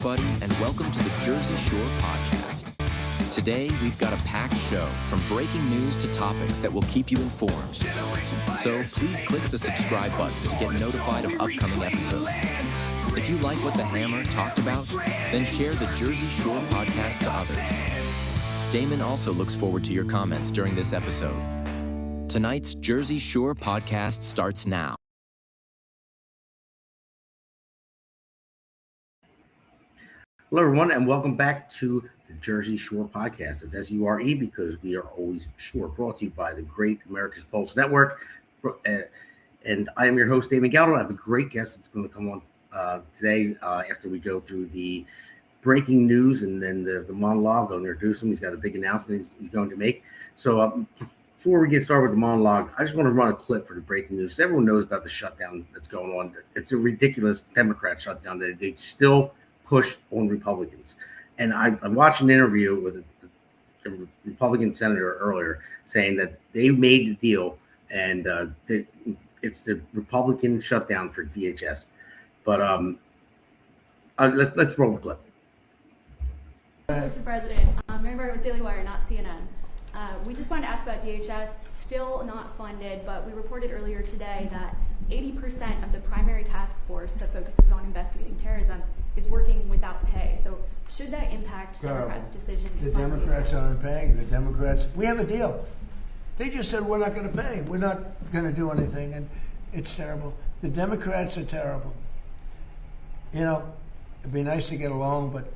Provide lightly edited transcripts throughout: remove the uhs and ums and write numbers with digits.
Buddy, and welcome to the Jersey Shore podcast. Today, we've got a packed show from breaking news to topics that will keep you informed. So please click the subscribe button to get notified of upcoming episodes. If you like what the Hammer talked about, then share the Jersey Shore podcast to others. Damon also looks forward to your comments during this episode. Tonight's Jersey Shore podcast starts now. Hello, everyone, and welcome back to the Jersey Shore podcast. It's S-U-R-E because we are always shore, brought to you by the great America's Pulse Network. And I am your host, Damon Galdo. I have a great guest that's going to come on today after we go through the breaking news and then the monologue. I'll introduce him. He's got a big announcement he's going to make. So before we get started with the monologue, I just want to run a clip for the breaking news. So everyone knows about the shutdown that's going on. It's a ridiculous Democrat shutdown that they still push on Republicans. And I watched an interview with a Republican senator earlier saying that they made the deal and it's the Republican shutdown for DHS. But let's roll the clip. Mr. President, remember with Daily Wire, not CNN. We just wanted to ask about DHS, still not funded, but we reported earlier today that 80% of the primary task force that focuses on investigating terrorism is working without pay. So should that impact Democrats' decision to The fund Democrats aren't paying. The Democrats, we have a deal. They just said we're not going to pay. We're not going to do anything, and it's terrible. The Democrats are terrible. You know, it'd be nice to get along, but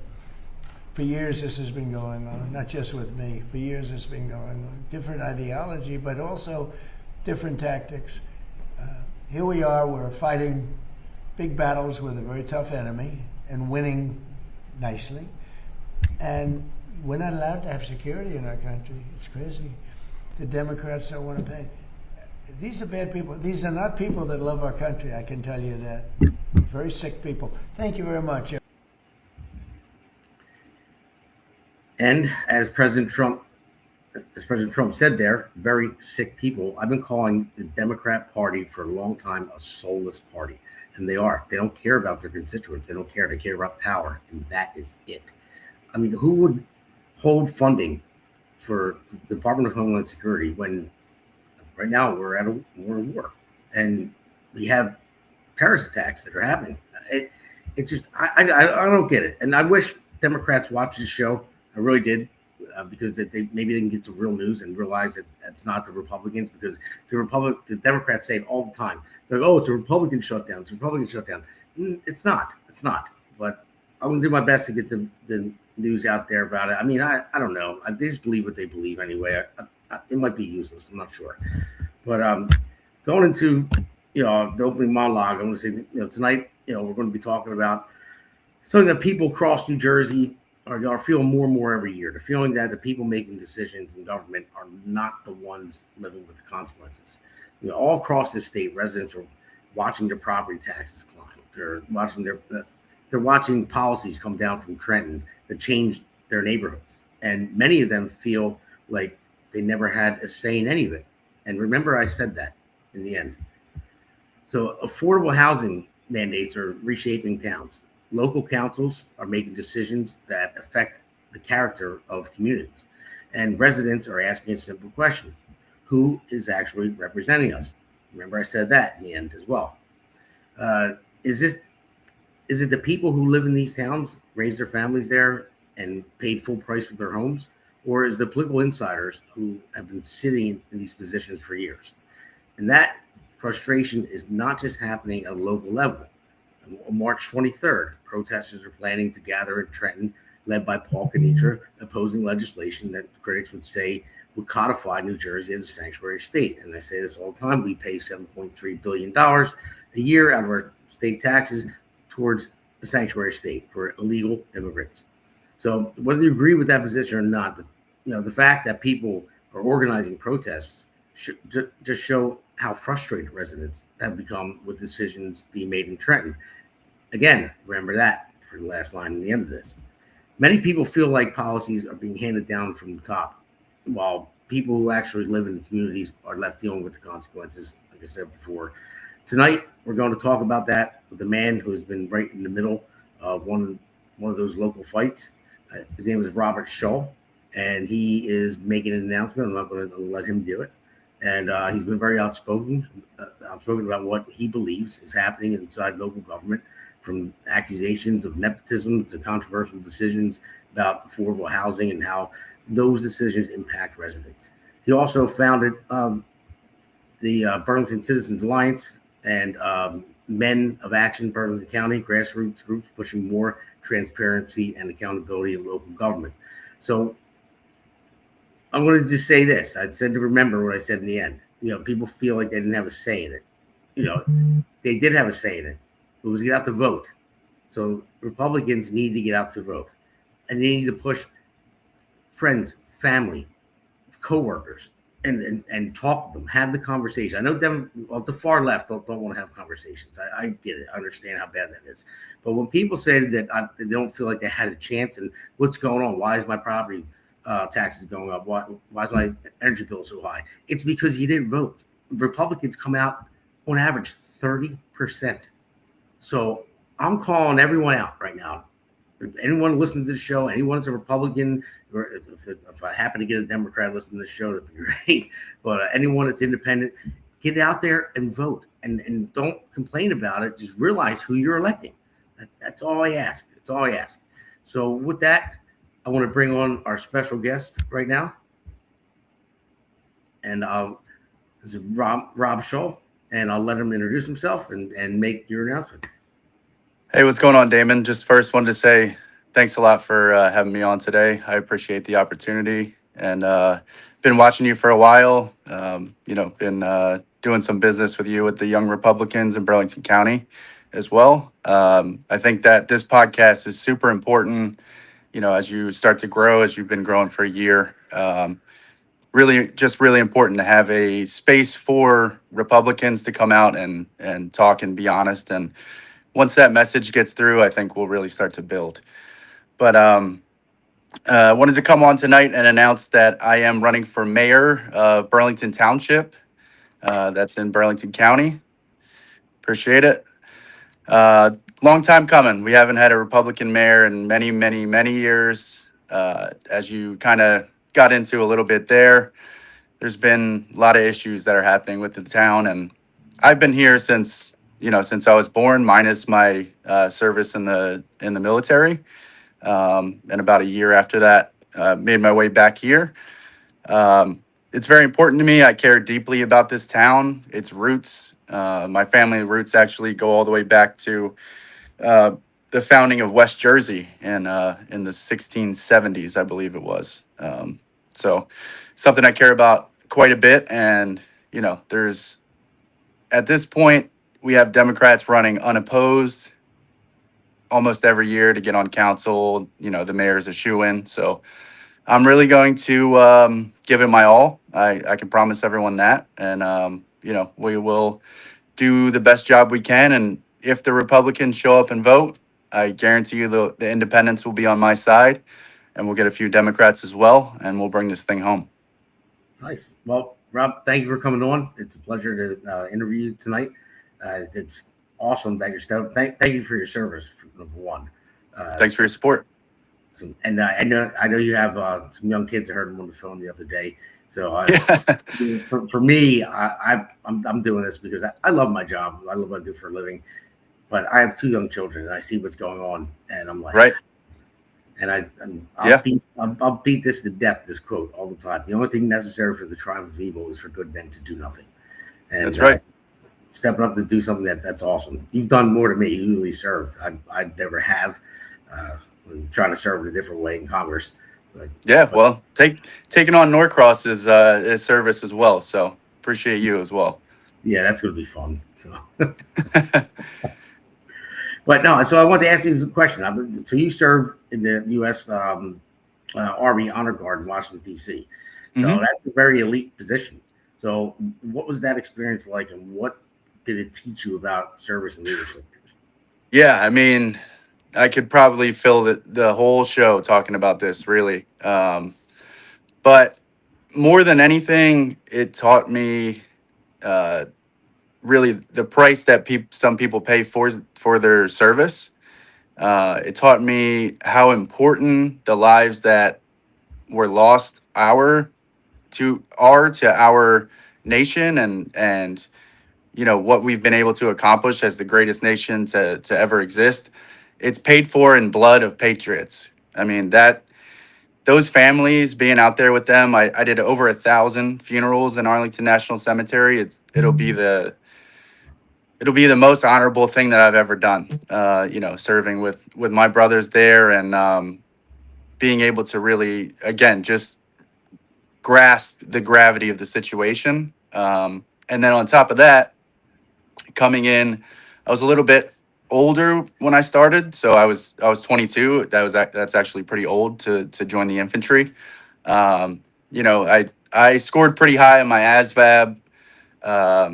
for years this has been going on, not just with me. For years it's been going on. Different ideology, but also different tactics. Here we are, we're fighting big battles with a very tough enemy and winning nicely. And we're not allowed to have security in our country. It's crazy. The Democrats don't want to pay. These are bad people. These are not people that love our country, I can tell you that. Very sick people. Thank you very much. And as President Trump said there, very sick people. I've been calling the Democrat Party for a long time a soulless party. And they are. They don't care about their constituents. They don't care. They care about power. And that is it. I mean, who would hold funding for the Department of Homeland Security when right now we're at we're in war and we have terrorist attacks that are happening? It just, I don't get it. And I wish Democrats watched this show. I really did. Because maybe they can get some real news and realize that that's not the Republicans, because the Democrats say it all the time. They're like, oh, it's a Republican shutdown. It's a Republican shutdown. It's not. It's not. But I'm going to do my best to get the news out there about it. I mean, I don't know. They just believe what they believe anyway. It might be useless. I'm not sure. But going into, the opening monologue, I'm going to say, tonight, we're going to be talking about something that people across New Jersey are feeling more and more every year. The feeling that the people making decisions in government are not the ones living with the consequences. All across the state, residents are watching their property taxes climb. They're watching policies come down from Trenton that change their neighborhoods, and many of them feel like they never had a say in any of it. And remember, I said that in the end. So affordable housing mandates are reshaping towns. Local councils are making decisions that affect the character of communities. And residents are asking a simple question: who is actually representing us? Remember, I said that in the end as well. Is it the people who live in these towns, raised their families there, and paid full price for their homes? Or is the political insiders who have been sitting in these positions for years? And that frustration is not just happening at a local level. On March 23rd, protesters are planning to gather in Trenton, led by Paul Kenitra, opposing legislation that critics would say would codify New Jersey as a sanctuary state. And I say this all the time: we pay $7.3 billion a year out of our state taxes towards a sanctuary state for illegal immigrants. So whether you agree with that position or not, the fact that people are organizing protests should just show how frustrated residents have become with decisions being made in Trenton. Again, remember that for the last line in the end of this. Many people feel like policies are being handed down from the top, while people who actually live in the communities are left dealing with the consequences, like I said before. Tonight, we're going to talk about that with a man who has been right in the middle of one one of those local fights. His name is Robert Shull, and he is making an announcement. I'm not going to let him do it. And he's been very outspoken about what he believes is happening inside local government, from accusations of nepotism to controversial decisions about affordable housing and how those decisions impact residents. He also founded the Burlington Citizens Alliance and Men of Action Burlington County, grassroots groups pushing more transparency and accountability in local government. So I'm going to just say this. I said to remember what I said in the end. People feel like they didn't have a say in it. They did have a say in it. It was get out to vote. So Republicans need to get out to vote. And they need to push friends, family, coworkers, and talk to them, have the conversation. I know them, the far left don't want to have conversations. I get it. I understand how bad that is. But when people say that they don't feel like they had a chance, and what's going on? Why is my property taxes going up? Why is my energy bill so high? It's because you didn't vote. Republicans come out on average 30%. So I'm calling everyone out right now. If anyone listens to the show, anyone that's a Republican, or if I happen to get a Democrat listening to the show, that'd be great. But anyone that's independent, get out there and vote, and don't complain about it. Just realize who you're electing. That's all I ask. That's all I ask. So with that, I want to bring on our special guest right now, and this is Rob Shull, and I'll let him introduce himself and make your announcement. Hey, what's going on, Damon? Just first wanted to say thanks a lot for having me on today. I appreciate the opportunity, and been watching you for a while. Been doing some business with you with the Young Republicans in Burlington County as well. I think that this podcast is super important, as you start to grow, as you've been growing for a year. Really important to have a space for Republicans to come out and talk and be honest. And once that message gets through, I think we'll really start to build. But I wanted to come on tonight and announce that I am running for mayor of Burlington Township. That's in Burlington County. Appreciate it. Long time coming. We haven't had a Republican mayor in many, many, many years. As you kind of got into a little bit there's been a lot of issues that are happening with the town. And I've been here since I was born, minus my service in the military. And about a year after that, made my way back here. It's very important to me. I care deeply about this town, its roots. My family roots actually go all the way back to the founding of West Jersey in the 1670s, I believe it was. So something I care about quite a bit. And, there's, at this point, we have Democrats running unopposed almost every year to get on council. The mayor's a shoo-in. So I'm really going to give it my all. I can promise everyone that. And, we will do the best job we can. And if the Republicans show up and vote, I guarantee you the independents will be on my side. And we'll get a few Democrats as well. And we'll bring this thing home. Nice. Well, Rob, thank you for coming on. It's a pleasure to interview you tonight. It's awesome that you're still. Thank you for your service, number one. Thanks for your support. And I know you have some young kids. I heard them on the phone the other day. So for me, I'm doing this because I love my job. I love what I do for a living. But I have two young children, and I see what's going on, and I'm like, right. And I'll beat this to death. This quote all the time: the only thing necessary for the triumph of evil is for good men to do nothing. And that's right. Stepping up to do something that's awesome. You've done more to me. You really served. I never have. I'm trying to serve in a different way in Congress. Well, taking on Norcross is service as well. So appreciate you as well. Yeah, that's going to be fun. So, but no. So I want to ask you a question. So you served in the U.S. Army Honor Guard in Washington D.C. So that's a very elite position. So what was that experience like, and what did it teach you about service and leadership? Yeah, I mean, I could probably fill the whole show talking about this, really. But more than anything, it taught me really the price that some people pay for their service. It taught me how important the lives that were lost to our nation, and what we've been able to accomplish as the greatest nation to ever exist. It's paid for in blood of patriots. I mean, those families, being out there with them, I did over 1,000 funerals in Arlington National Cemetery. It'll be the most honorable thing that I've ever done. Serving with my brothers there, and being able to really, again, just grasp the gravity of the situation. And then on top of that, coming in, I was a little bit older when I started, so I was 22. That's actually pretty old to join the infantry. I scored pretty high on my ASVAB.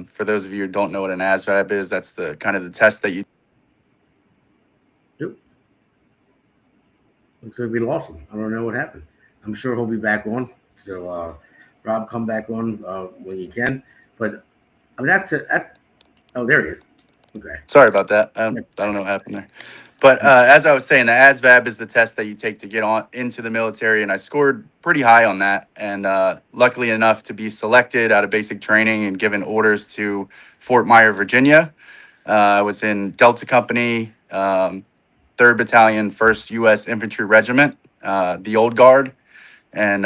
For those of you who don't know what an ASVAB is, that's the kind of the test that you. Yep. Looks like we lost him. I don't know what happened. I'm sure he'll be back on. So, Rob, come back on when you can. But I mean, that's. Oh, there he is. Okay. Sorry about that. I don't know what happened there. But as I was saying, the ASVAB is the test that you take to get on into the military, and I scored pretty high on that. And luckily enough to be selected out of basic training and given orders to Fort Myer, Virginia. I was in Delta Company, 3rd Battalion, 1st U.S. Infantry Regiment, the Old Guard. And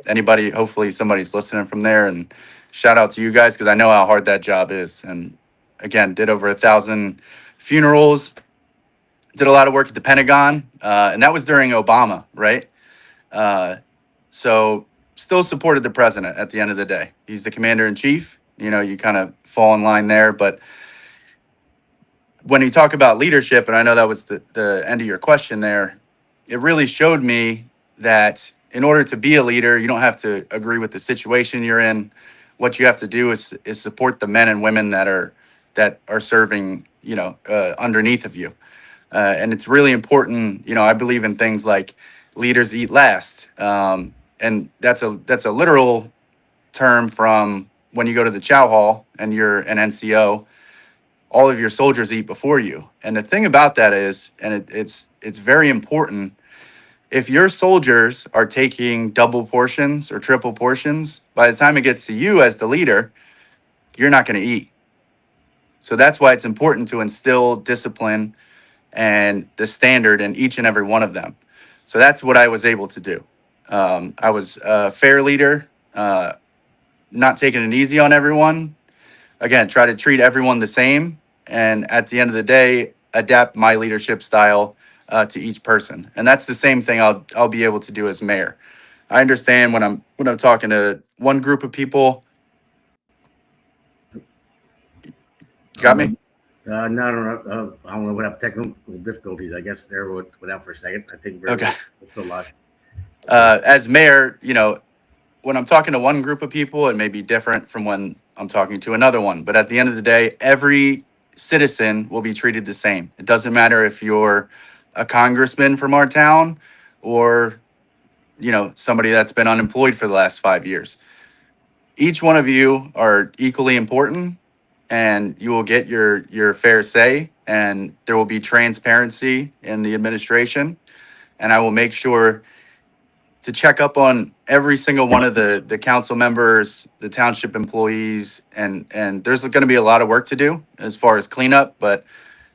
hopefully somebody's listening from there. And shout out to you guys, because I know how hard that job is. And again, did over 1,000 funerals. Did a lot of work at the Pentagon, and that was during Obama, right? So still supported the president at the end of the day. He's the commander in chief. You kind of fall in line there. But when you talk about leadership, and I know that was the end of your question there, it really showed me that in order to be a leader, you don't have to agree with the situation you're in. What you have to do is support the men and women that are serving, underneath of you. And it's really important. I believe in things like leaders eat last. And that's a literal term from when you go to the chow hall and you're an NCO, all of your soldiers eat before you. And the thing about that is, and it's very important, if your soldiers are taking double portions or triple portions, by the time it gets to you as the leader, you're not going to eat. So that's why it's important to instill discipline and the standard in each and every one of them. So that's what I was able to do. I was a fair leader, not taking it easy on everyone. Again, try to treat everyone the same. And at the end of the day, adapt my leadership style to each person. And that's the same thing I'll be able to do as mayor. I understand when I'm talking to one group of people. Got me? No, I don't know. I don't know what happened. Technical difficulties, I guess. There went out for a second. I think we're still live. As mayor, when I'm talking to one group of people, it may be different from when I'm talking to another one. But at the end of the day, every citizen will be treated the same. It doesn't matter if you're a congressman from our town or, somebody that's been unemployed for the last 5 years. Each one of you are equally important, and you will get your fair say, and there will be transparency in the administration. And I will make sure to check up on every single one of the council members, the township employees, and there's going to be a lot of work to do as far as cleanup, but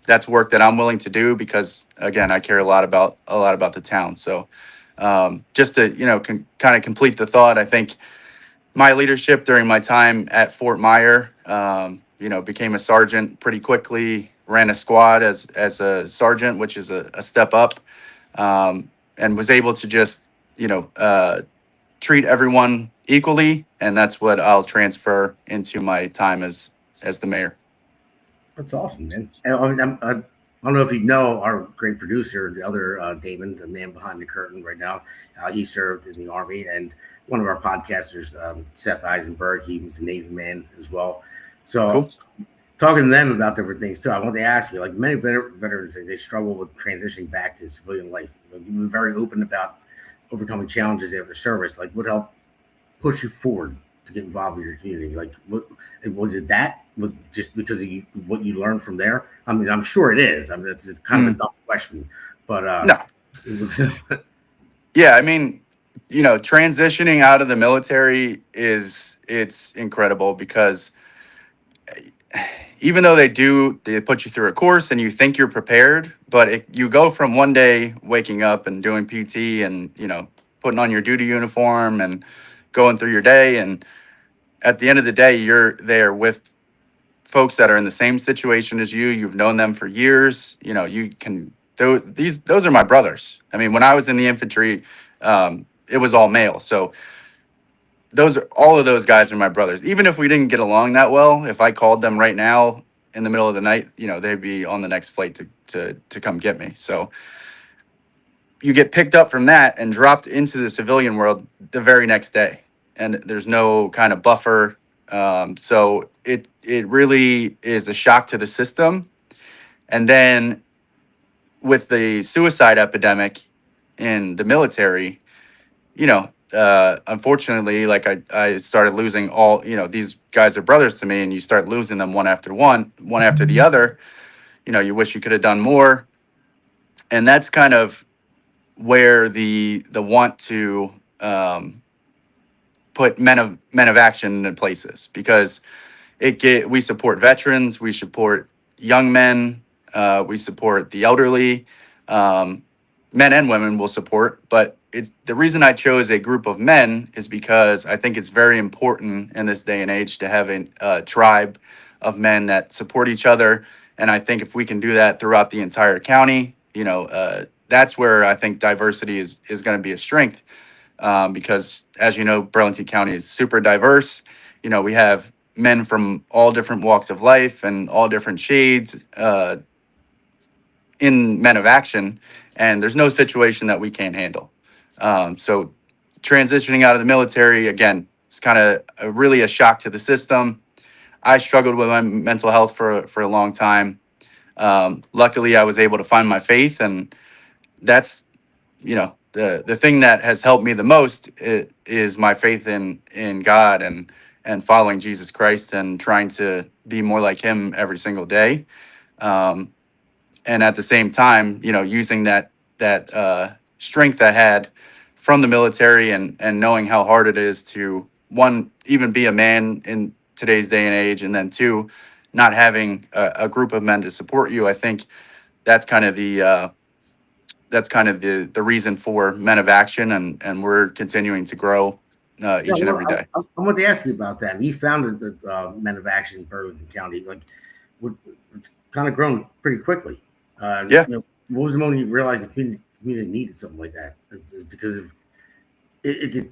that's work that I'm willing to do because, again, I care a lot about the town. So just to, kind of complete the thought, I think my leadership during my time at Fort Myer, became a sergeant pretty quickly, ran a squad as a sergeant, which is a step up, and was able to just, treat everyone equally. And that's what I'll transfer into my time as the mayor. That's awesome, man. I don't know if you know our great producer, the other Damon, the man behind the curtain right now. He served in the Army, and one of our podcasters, Seth Eisenberg, he was a Navy man as well. So cool. Talking to them about different things too, I want to ask you, like many veterans, they struggle with transitioning back to civilian life. You've been very open about overcoming challenges after service. Like, what helped push you forward to get involved in your community? Like, what was it that was just because of what you learned from there? I mean, I'm sure it is. I mean, it's kind of a dumb question, but No. Yeah, I mean, transitioning out of the military it's incredible because even though they put you through a course and you think you're prepared, but you go from one day waking up and doing PT and, putting on your duty uniform and going through your day. And at the end of the day, you're there with folks that are in the same situation as you. You've known them for years. Those are my brothers. I mean, when I was in the infantry, it was all male. So all of those guys are my brothers. Even if we didn't get along that well, if I called them right now in the middle of the night, they'd be on the next flight to come get me. So you get picked up from that and dropped into the civilian world the very next day, and there's no kind of buffer. So it really is a shock to the system. And then with the suicide epidemic in the military, unfortunately, like I started losing all, these guys are brothers to me, and you start losing them one after the other. You wish you could have done more. And that's kind of where the want to put men of action in places, because we support veterans, we support young men, we support the elderly, men and women will support. But it's the reason I chose a group of men is because I think it's very important in this day and age to have a tribe of men that support each other. And I think if we can do that throughout the entire county, that's where I think diversity is going to be a strength. Because as you know, Burlington County is super diverse. We have men from all different walks of life and all different shades in Men of Action, and there's no situation that we can't handle. So transitioning out of the military, again, it's kind of really a shock to the system. I struggled with my mental health for a long time. Luckily, I was able to find my faith, and that's, the thing that has helped me the most is my faith in God and following Jesus Christ and trying to be more like him every single day. And at the same time, using that strength I had from the military and knowing how hard it is to, one, even be a man in today's day and age, and then two, not having a group of men to support you. I think that's kind of the reason for Men of Action, and we're continuing to grow each and every day. I want to ask you about that. You founded the Men of Action in Burlington County. It's kind of grown pretty quickly. Yeah. What was the moment you realized the community needed something like that? Because of it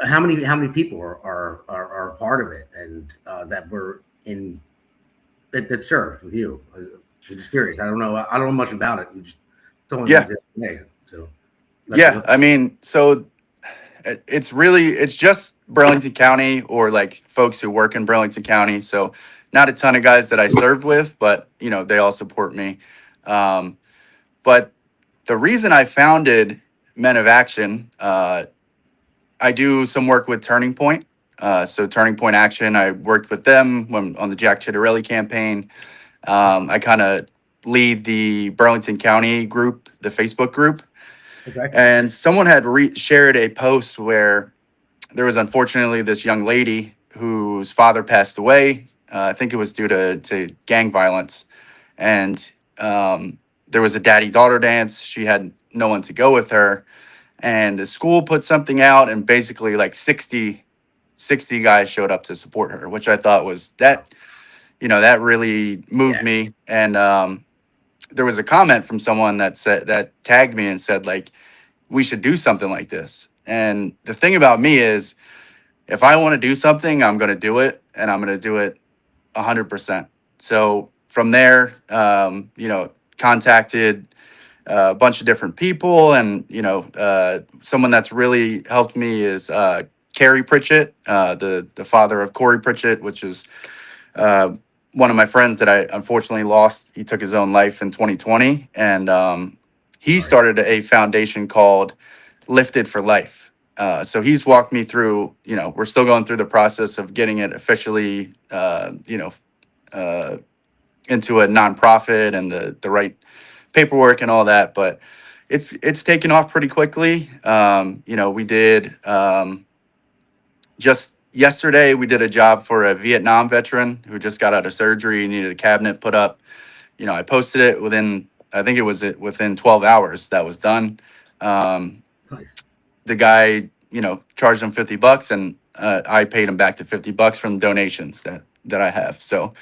how many people are a part of it, and that were in that served with you? I'm just curious. I don't know much about it. You just don't. Yeah. So Yeah. I mean, so it's just Burlington County, or like folks who work in Burlington County. So not a ton of guys that I served with, but they all support me. But the reason I founded Men of Action, I do some work with Turning Point. So Turning Point Action, I worked with them on the Jack Chittarelli campaign. I kind of lead the Burlington County group, the Facebook group. Okay. And someone had shared a post where there was unfortunately this young lady whose father passed away. I think it was due to gang violence. And there was a daddy-daughter dance. She had no one to go with her. And the school put something out, and basically like 60 guys showed up to support her, which I thought was that really moved me. And there was a comment from someone that tagged me and said, like, we should do something like this. And the thing about me is, if I want to do something, I'm going to do it, and I'm going to do it 100%. So from there, contacted a bunch of different people, and someone that's really helped me is Carrie Pritchett, the father of Corey Pritchett, which is one of my friends that I unfortunately lost. He took his own life in 2020, and he started a foundation called Lifted for Life. So he's walked me through, we're still going through the process of getting it officially, into a nonprofit and the right paperwork and all that. But it's taken off pretty quickly. We did just yesterday, we did a job for a Vietnam veteran who just got out of surgery, needed a cabinet put up. I posted it within 12 hours that was done. Nice. The guy, charged him $50 and I paid him back the $50 from donations that I have. So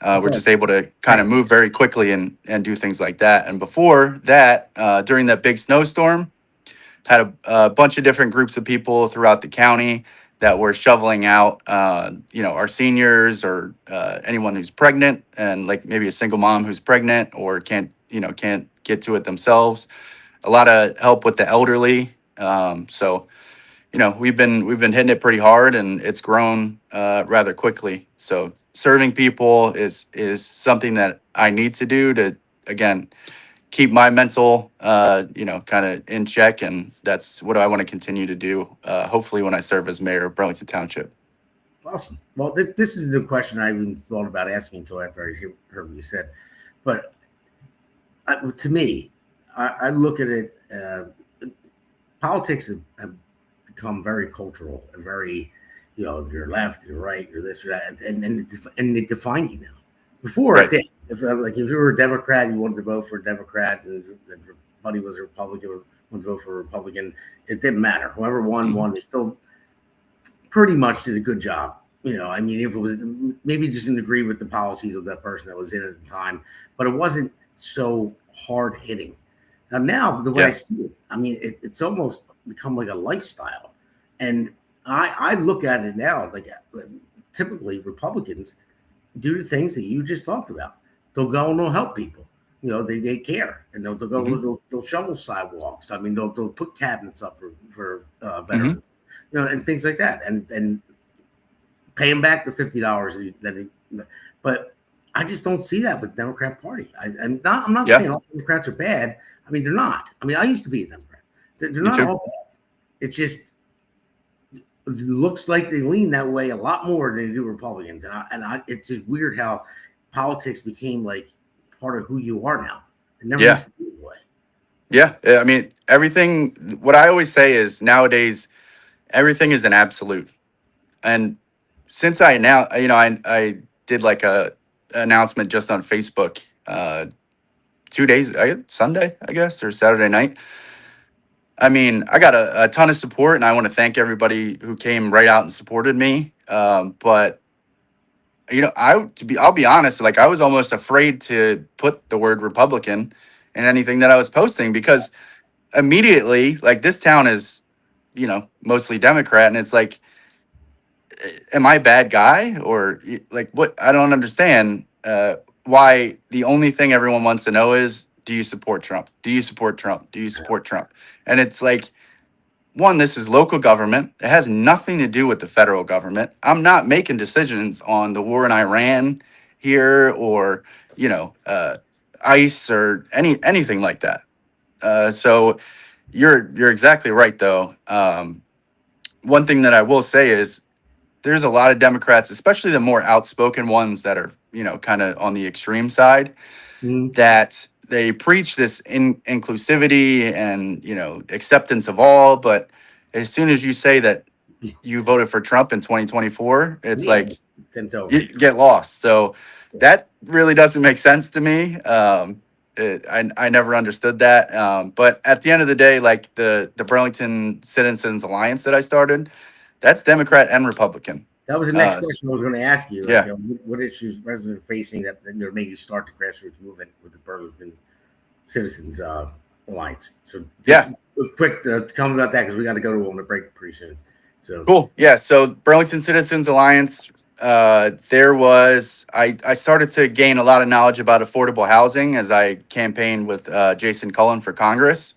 we're just able to kind of move very quickly and do things like that. And before that, during that big snowstorm, had a bunch of different groups of people throughout the county that were shoveling out, our seniors or anyone who's pregnant, and like maybe a single mom who's pregnant or can't get to it themselves. A lot of help with the elderly. So we've been hitting it pretty hard, and it's grown rather quickly. So serving people is something that I need to do to, again, keep my mental, kind of in check. And that's what I want to continue to do, hopefully when I serve as mayor of Burlington Township. Awesome. Well, this is the question I even thought about asking until after I heard what you said. But to me, I look at it, politics have become very cultural and very, you're left, you're right, you're this or that, and they define you now. Before, Right. If you were a Democrat, you wanted to vote for a Democrat, and your buddy was a Republican, wanted to vote for a Republican. It didn't matter. Whoever won. They still pretty much did a good job. If it was maybe just didn't agree with the policies of that person that was in at the time, but it wasn't so hard hitting. Now the way I see it, it's almost become like a lifestyle, and I look at it now like typically Republicans do the things that you just talked about. They'll go and they'll help people. They care, and they'll go. They'll shovel sidewalks. They'll put cabinets up for veterans, and things like that, and pay them back the $50 But I just don't see that with the Democrat Party. I'm not saying all Democrats are bad. They're not. I used to be a Democrat. They're not all bad. It just looks like they lean that way a lot more than they do Republicans. And it's just weird how politics became like part of who you are now. It never used to be that way. Yeah. Everything, what I always say is nowadays, everything is an absolute. And since I did like a announcement just on Facebook, 2 days, Sunday, I guess, or Saturday night. I got a ton of support, and I want to thank everybody who came right out and supported me. But I'll be honest, like I was almost afraid to put the word Republican in anything that I was posting, because immediately, like, this town is, mostly Democrat, and it's like, am I a bad guy, or like what? I don't understand why the only thing everyone wants to know is, do you support Trump? Do you support Trump? Do you support Trump? And it's like, one, this is local government. It has nothing to do with the federal government. I'm not making decisions on the war in Iran here, or, ICE or anything like that. So you're exactly right, though. One thing that I will say is there's a lot of Democrats, especially the more outspoken ones that are, kind of on the extreme side, that they preach this inclusivity and, acceptance of all. But as soon as you say that you voted for Trump in 2024, it's like you get lost. So that really doesn't make sense to me. I never understood that. But at the end of the day, like the Burlington Citizens Alliance that I started, that's Democrat and Republican. That was the next question I was going to ask you. Yeah. What issues residents are facing that made you start the grassroots movement with the Burlington Citizens Alliance? So just quick to comment about that, because we got to go to a break pretty soon. So cool. Yeah. So Burlington Citizens Alliance, I started to gain a lot of knowledge about affordable housing as I campaigned with Jason Cullen for Congress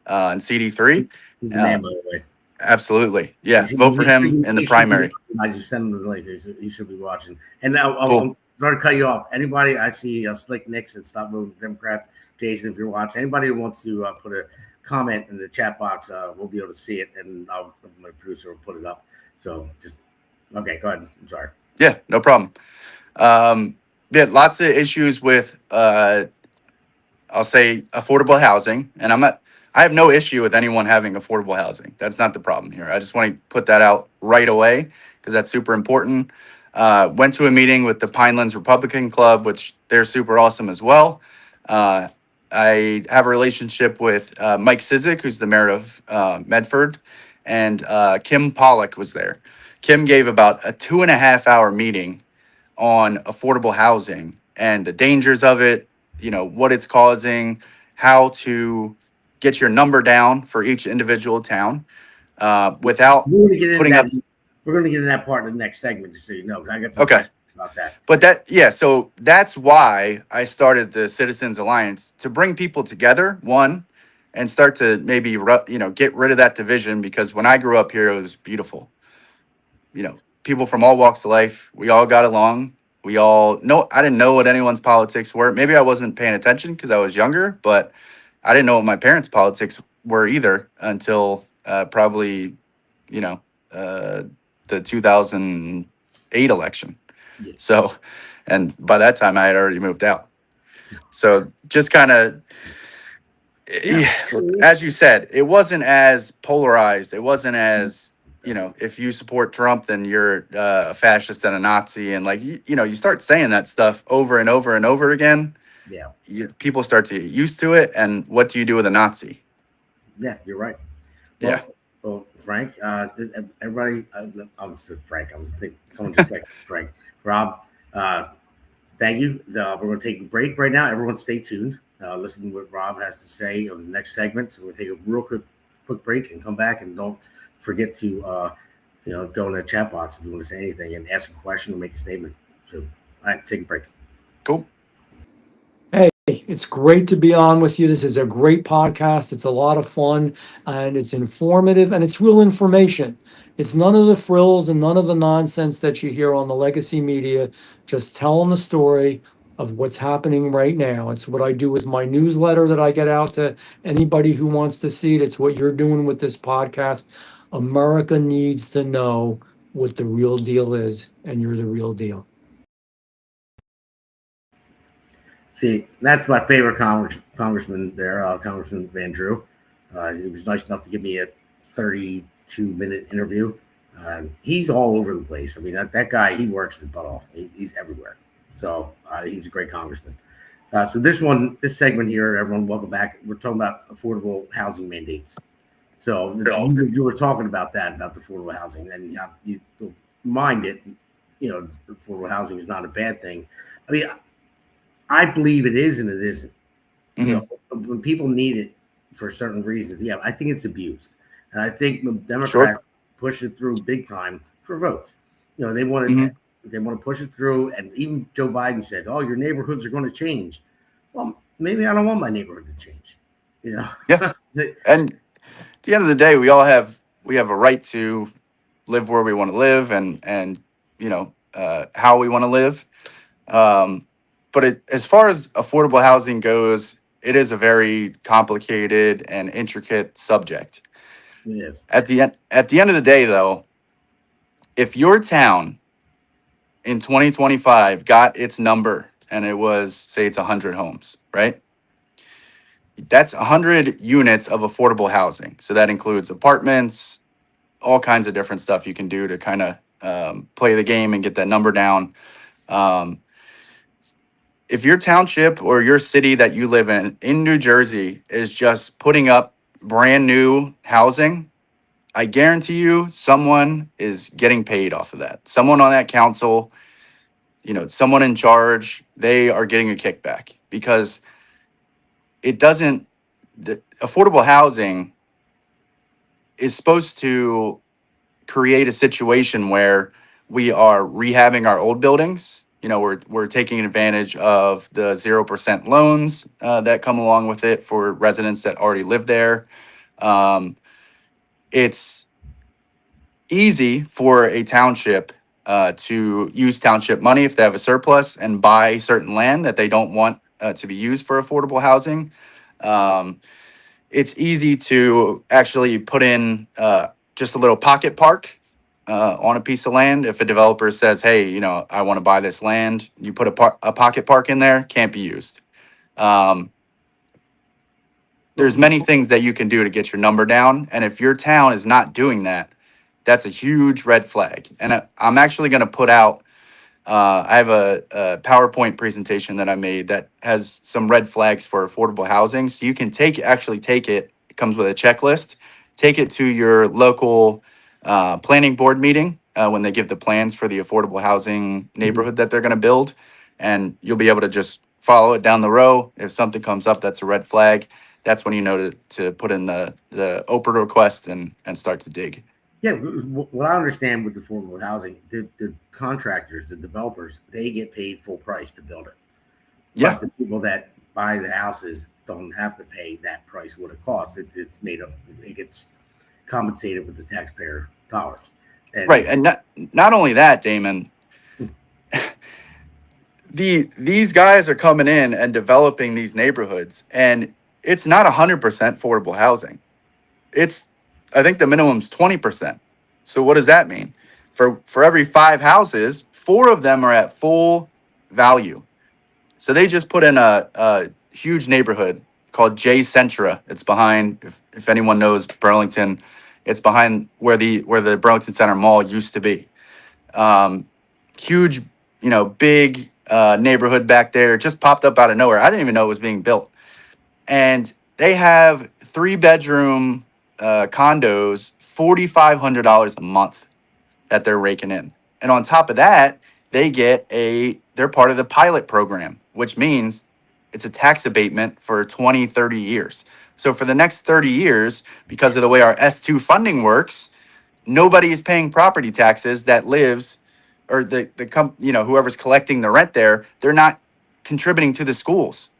and CD3. He's the man, by the way. Absolutely. Yeah. Vote for him in the primary. I just sent him the link. He should be watching. And now I'm sorry to cut you off. Anybody, I see Slick Nix and Stop Moving Democrats. Jason, if you're watching, anybody who wants to put a comment in the chat box, we'll be able to see it, and my producer will put it up. So just okay, go ahead. I'm sorry. Yeah, no problem. Yeah, lots of issues with I'll say affordable housing, and I have no issue with anyone having affordable housing. That's not the problem here. I just want to put that out right away because that's super important. Went to a meeting with the Pinelands Republican Club, which they're super awesome as well. I have a relationship with Mike Sizik, who's the mayor of Medford, and Kim Pollock was there. Kim gave about a 2.5-hour meeting on affordable housing and the dangers of it, what it's causing, how to get your number down for each individual town without putting up. We're going to get in that part in the next segment, just so you know, because I got some Okay. questions about that. But so that's why I started the Citizens Alliance, to bring people together, one, and start to maybe, get rid of that division, because when I grew up here, it was beautiful. People from all walks of life, we all got along. We all know, I didn't know what anyone's politics were. Maybe I wasn't paying attention because I was younger, but I didn't know what my parents' politics were either until probably, the 2008 election. Yeah. So, and by that time I had already moved out. So just kind of, as you said, it wasn't as polarized. It wasn't as, if you support Trump, then you're a fascist and a Nazi. And you start saying that stuff over and over and over again. Yeah. People start to get used to it. And what do you do with a Nazi? Yeah, you're right. Yeah. Well, Frank, everybody, I was with Frank. I was thinking someone just like Frank. Rob, thank you. We're going to take a break right now. Everyone stay tuned. Listen to what Rob has to say on the next segment. So we'll take a real quick break and come back, and don't forget to go in the chat box if you want to say anything and ask a question or make a statement. So, all right, take a break. Cool. Hey, it's great to be on with you. This is a great podcast. It's a lot of fun, and it's informative, and it's real information. It's none of the frills and none of the nonsense that you hear on the legacy media, just telling the story of what's happening right now. It's what I do with my newsletter that I get out to anybody who wants to see it. It's what you're doing with this podcast. America needs to know what the real deal is, and you're the real deal. See, that's my favorite congressman there, Congressman Van Drew. He was nice enough to give me a 32-minute interview. He's all over the place. I mean, that guy, he works his butt off. He's everywhere. So he's a great congressman. So this segment here, everyone, welcome back. We're talking about affordable housing mandates. So you were talking about that, about the affordable housing, and you don't mind it. Affordable housing is not a bad thing. I mean, I believe it is and it isn't. Mm-hmm. When people need it for certain reasons, I think it's abused. And I think the Democrats push it through big time for votes. They want to they want to push it through. And even Joe Biden said, "Oh, your neighborhoods are going to change." Well, maybe I don't want my neighborhood to change. Yeah. And at the end of the day, we have a right to live where we want to live and how we want to live. But as far as affordable housing goes, it is a very complicated and intricate subject. Yes. At the end of the day, though, if your town in 2025 got its number and it was, say, it's 100 homes, right? That's 100 units of affordable housing. So that includes apartments, all kinds of different stuff you can do to kind of play the game and get that number down. If your township or your city that you live in New Jersey is just putting up brand new housing, I guarantee you someone is getting paid off of that. Someone on that council, someone in charge, they are getting a kickback because the affordable housing is supposed to create a situation where we are rehabbing our old buildings. We're taking advantage of the 0% loans that come along with it for residents that already live there. It's easy for a township to use township money if they have a surplus and buy certain land that they don't want to be used for affordable housing. it's easy to actually put in just a little pocket park on a piece of land. If a developer says, hey, I want to buy this land, you put a pocket park in there, can't be used. There's many things that you can do to get your number down. And if your town is not doing that, that's a huge red flag. And I'm actually going to put out, I have a PowerPoint presentation that I made that has some red flags for affordable housing. So you can take it. It comes with a checklist. Take it to your local planning board meeting when they give the plans for the affordable housing neighborhood that they're going to build. And you'll be able to just follow it down the row. If something comes up that's a red flag, that's when you know to put in the Oprah request and start to dig. Yeah, what I understand with affordable housing, the contractors, the developers, they get paid full price to build it. Yeah. But the people that buy the houses don't have to pay that price what it costs. It's made up. It gets compensated with the taxpayer dollars. Right, and not only that, Damon. These guys are coming in and developing these neighborhoods, and it's not 100% affordable housing. I think the minimum's 20%. So what does that mean? For every 5 houses, 4 of them are at full value. So they just put in a huge neighborhood called J Centra. It's behind, if anyone knows Burlington, it's behind where the Burlington Center Mall used to be. Huge, big neighborhood back there. It just popped up out of nowhere. I didn't even know it was being built. And they have 3-bedroom condos, $4,500 a month that they're raking in. And on top of that, they're part of the pilot program, which means it's a tax abatement for 20, 30 years. So for the next 30 years, because of the way our S2 funding works, nobody is paying property taxes that lives, or whoever's collecting the rent there, they're not contributing to the schools.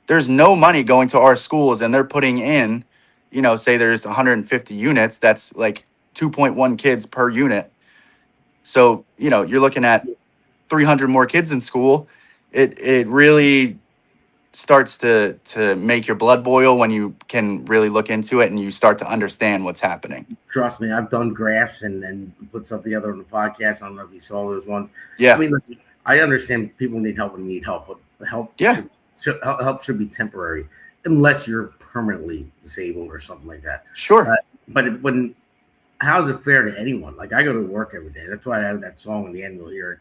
There's no money going to our schools, and they're putting in, say there's 150 units, that's like 2.1 kids per unit. So, you're looking at 300 more kids in school. It really starts to make your blood boil when you can really look into it and you start to understand what's happening. Trust me, I've done graphs and put stuff together on the podcast. I don't know if you saw those ones. Yeah. I mean, listen, I understand people need help and need help, but the help, help should be temporary unless you're permanently disabled or something like that. Sure. But how is it fair to anyone? Like, I go to work every day. That's why I have that song in the annual hearing,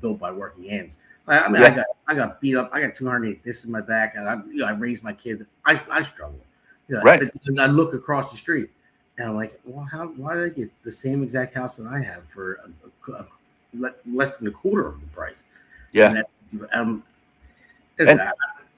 built by working hands. I mean, yeah. I got beat up. I got 208 discs in my back, and I raised my kids. I struggle. Right. But I look across the street, and I'm like, well, why did I get the same exact house that I have for less than a quarter of the price? Yeah.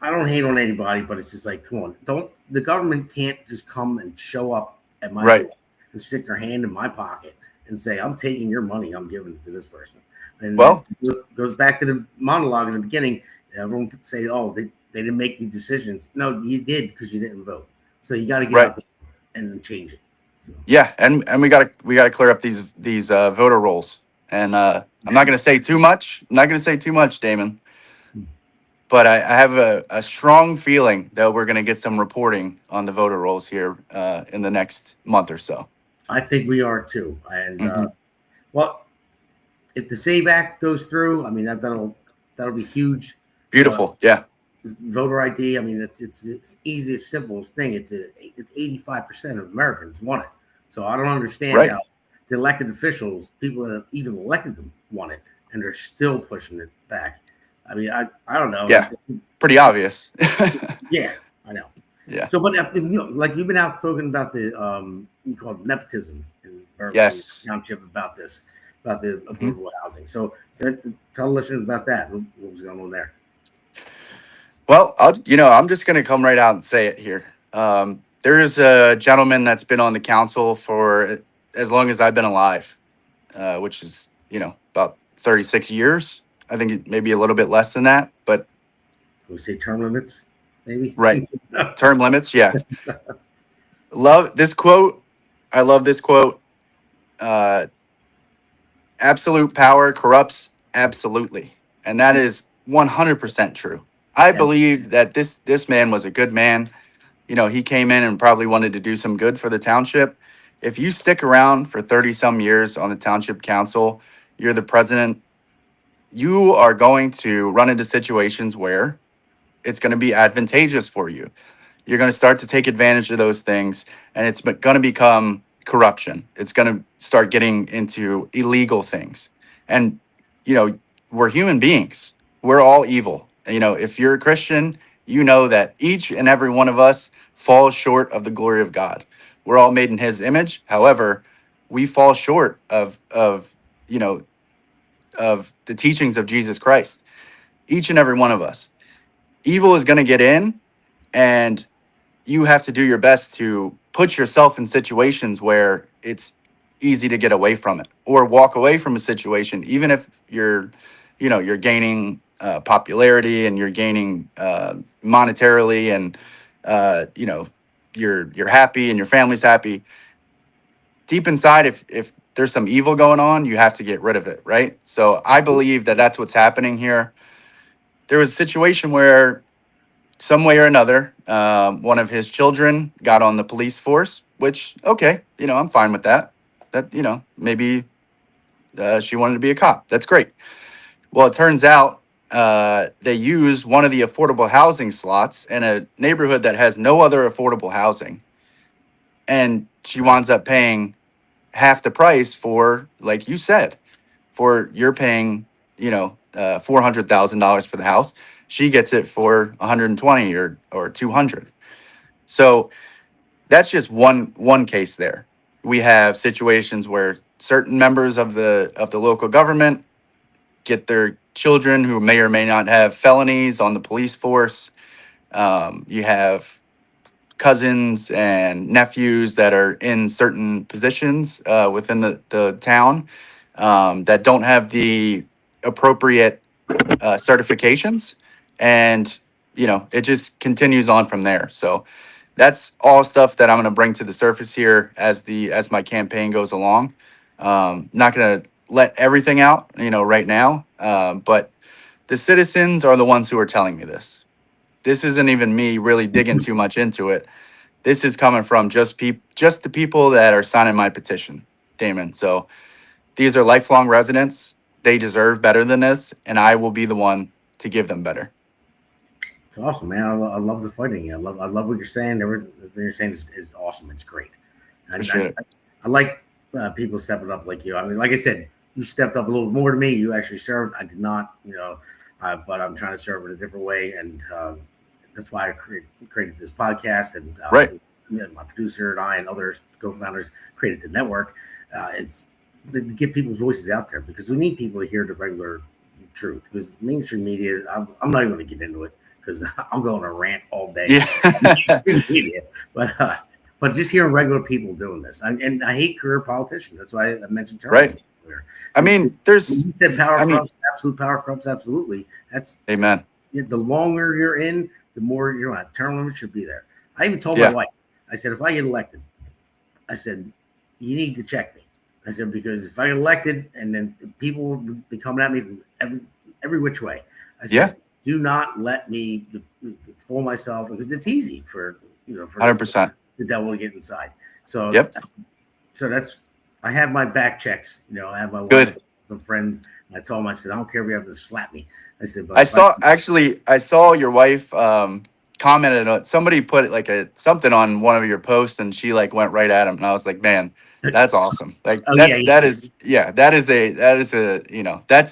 I don't hate on anybody, but it's just like, come on, the government can't just come and show up at my door and stick their hand in my pocket and say, I'm taking your money, I'm giving it to this person. And it goes back to the monologue in the beginning. Everyone could say, oh, they didn't make these decisions. No, you did, because you didn't vote. So you got to get out there and change it. Yeah, and we got to clear up these voter rolls. And I'm not going to say too much. Damon. But I have a strong feeling that we're going to get some reporting on the voter rolls here in the next month or so. I think we are too. And if the SAVE Act goes through, I mean that'll be huge. Beautiful, yeah. Voter ID. I mean it's easiest, simplest thing. It's 85% of Americans want it. So I don't understand how the elected officials, people that even elected them, want it, and they're still pushing it back. I mean, I don't know. Yeah, pretty obvious. Yeah, I know. Yeah. So, but like you've been outspoken about the you call it nepotism in Berkeley Township about the affordable housing. So, tell listeners about that. What was going on there? Well, I'm just going to come right out and say it here. There is a gentleman that's been on the council for as long as I've been alive, which is about 36 years. I think it may be a little bit less than that, but we say term limits, maybe. Right, term limits. Yeah. Love this quote. I love this quote. Absolute power corrupts absolutely, and that is 100% true. I believe that this man was a good man. he came in and probably wanted to do some good for the township. If you stick around for 30 some years on the township council, you're the president, you are going to run into situations where it's going to be advantageous for you. You're going to start to take advantage of those things, and it's going to become corruption. It's going to start getting into illegal things. And, we're human beings. We're all evil. If you're a Christian, you know that each and every one of us falls short of the glory of God. We're all made in his image. However, we fall short of the teachings of Jesus Christ. Each and every one of us. Evil is going to get in, and you have to do your best to put yourself in situations where it's easy to get away from it or walk away from a situation, even if you're gaining popularity and you're gaining monetarily, and you're happy and your family's happy. Deep inside, if there's some evil going on, you have to get rid of it, right? So I believe that that's what's happening here. There was a situation where, some way or another, one of his children got on the police force, which, okay, I'm fine with that. That, maybe she wanted to be a cop. That's great. Well, it turns out they use one of the affordable housing slots in a neighborhood that has no other affordable housing. And she winds up paying half the price for, like you said, you're paying, $400,000 for the house. She gets it for 120 or 200. So that's just one case there. We have situations where certain members of the local government get their children who may or may not have felonies on the police force. You have cousins and nephews that are in certain positions within the town that don't have the appropriate certifications, and it just continues on from there. So that's all stuff that I'm going to bring to the surface here as my campaign goes along. Not going to let everything out, right now, but the citizens are the ones who are telling me this. This isn't even me really digging too much into it. This is coming from just the people that are signing my petition, Damon. So these are lifelong residents. They deserve better than this, and I will be the one to give them better. It's awesome, man. I love the fighting. I love what you're saying. Everything you're saying is awesome. It's great. And I like people stepping up like you. I mean, like I said, you stepped up a little more to me. You actually served. I did not, but I'm trying to serve in a different way, and that's why I created this podcast. And right. My producer and I and others co-founders created the network. It's to get people's voices out there, because we need people to hear the regular truth. Because mainstream media, I'm not even going to get into it, because I'm going to rant all day. Yeah. Media, but just hearing regular people doing this, and I hate career politicians. That's why I mentioned term. Right. I mean, there's absolute power corrupts. Absolutely. That's amen. The longer you're in, the more you're on. Term limits should be there. I even told my wife, I said, if I get elected, I said, you need to check me. I said, because if I get elected and then people will be coming at me from every which way, I said, do not let me fool myself, because it's easy for 100% the devil to get inside. So, so that's, I have my back checks, I have my wife, some friends. And I told them, I said, I don't care if you have to slap me. I said, but I saw your wife commented on, somebody put something on one of your posts, and she went right at him, and I was like, man, that's awesome. That's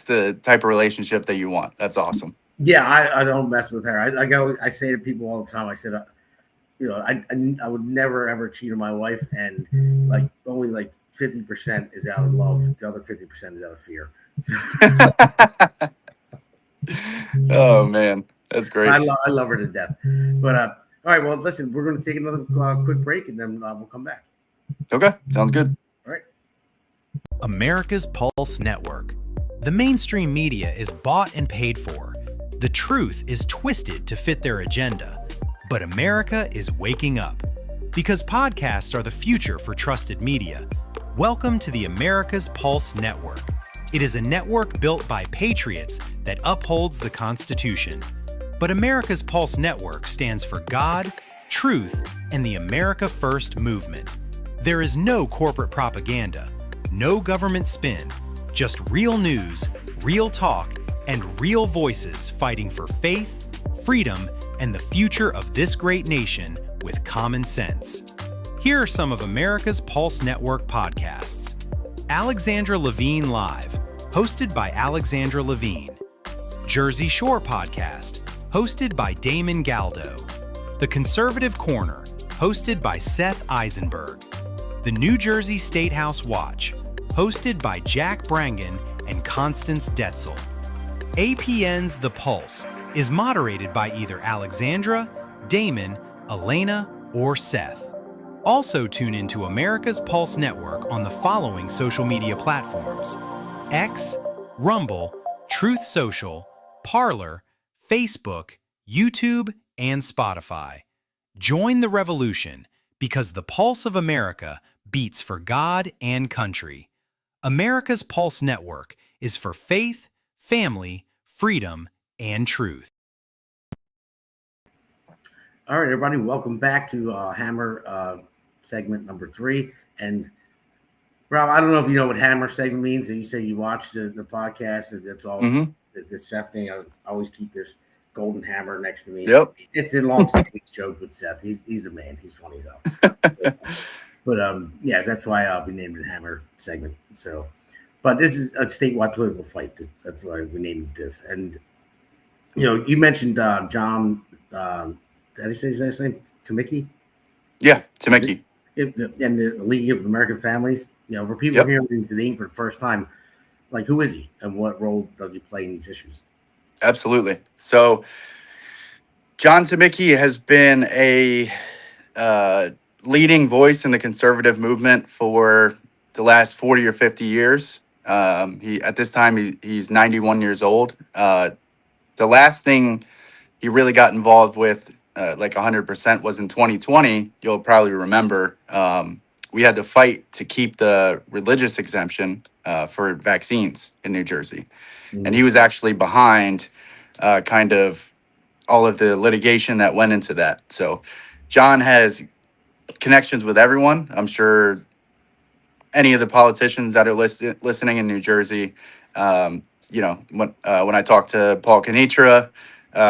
the type of relationship that you want. That's awesome. Yeah, I don't mess with her. I say to people all the time, I said, I would never ever cheat on my wife, and only 50% is out of love. The other 50% is out of fear. Oh man, that's great. I love her to death. But all right, well, listen, we're going to take another quick break, and then we'll come back. Okay, sounds good. All right. America's Pulse Network. The mainstream media is bought and paid for. The truth is twisted to fit their agenda. But America is waking up. Because podcasts are the future for trusted media. Welcome to the America's Pulse Network. It is a network built by patriots that upholds the Constitution. But America's Pulse Network stands for God, truth, and the America First movement. There is no corporate propaganda, no government spin, just real news, real talk, and real voices fighting for faith, freedom, and the future of this great nation with common sense. Here are some of America's Pulse Network podcasts. Alexandra Levine Live, hosted by Alexandra Levine. Jersey Shore Podcast, hosted by Damon Galdo. The Conservative Corner, hosted by Seth Eisenberg. The New Jersey State House Watch, hosted by Jack Brangan and Constance Detzel. APN's The Pulse is moderated by either Alexandra, Damon, Elena, or Seth. Also tune into America's Pulse Network on the following social media platforms: X, Rumble, Truth Social, Parler, Facebook, YouTube, and Spotify. Join the revolution because the pulse of America beats for God and country. America's Pulse Network is for faith, family, freedom, and truth. All right, everybody, welcome back to Hammer segment number 3. And Rob, I don't know if you know what Hammer segment means. And you say you watch the podcast. That's all. The Seth thing. I always keep this golden hammer next to me. Yep. It's a long-standing joke with Seth. He's a man. He's funny as hell. But yeah, that's why we named it Hammer segment. So, but this is a statewide political fight. That's why we named this. And you know, you mentioned John. Did I say his last name? Tamiki? Yeah, Tamiki. And the League of American Families. You know, for people hearing the name for the first time, like, who is he and what role does he play in these issues? Absolutely. So John Tamiki has been a leading voice in the conservative movement for the last 40 or 50 years. At this time, he's 91 years old. The last thing he really got involved with, like 100%, was in 2020. You'll probably remember. We had to fight to keep the religious exemption for vaccines in New Jersey. And he was actually behind kind of all of the litigation that went into that. So John has connections with everyone. I'm sure any of the politicians that are listening in New Jersey, you know, when I talked to Paul Kenitra,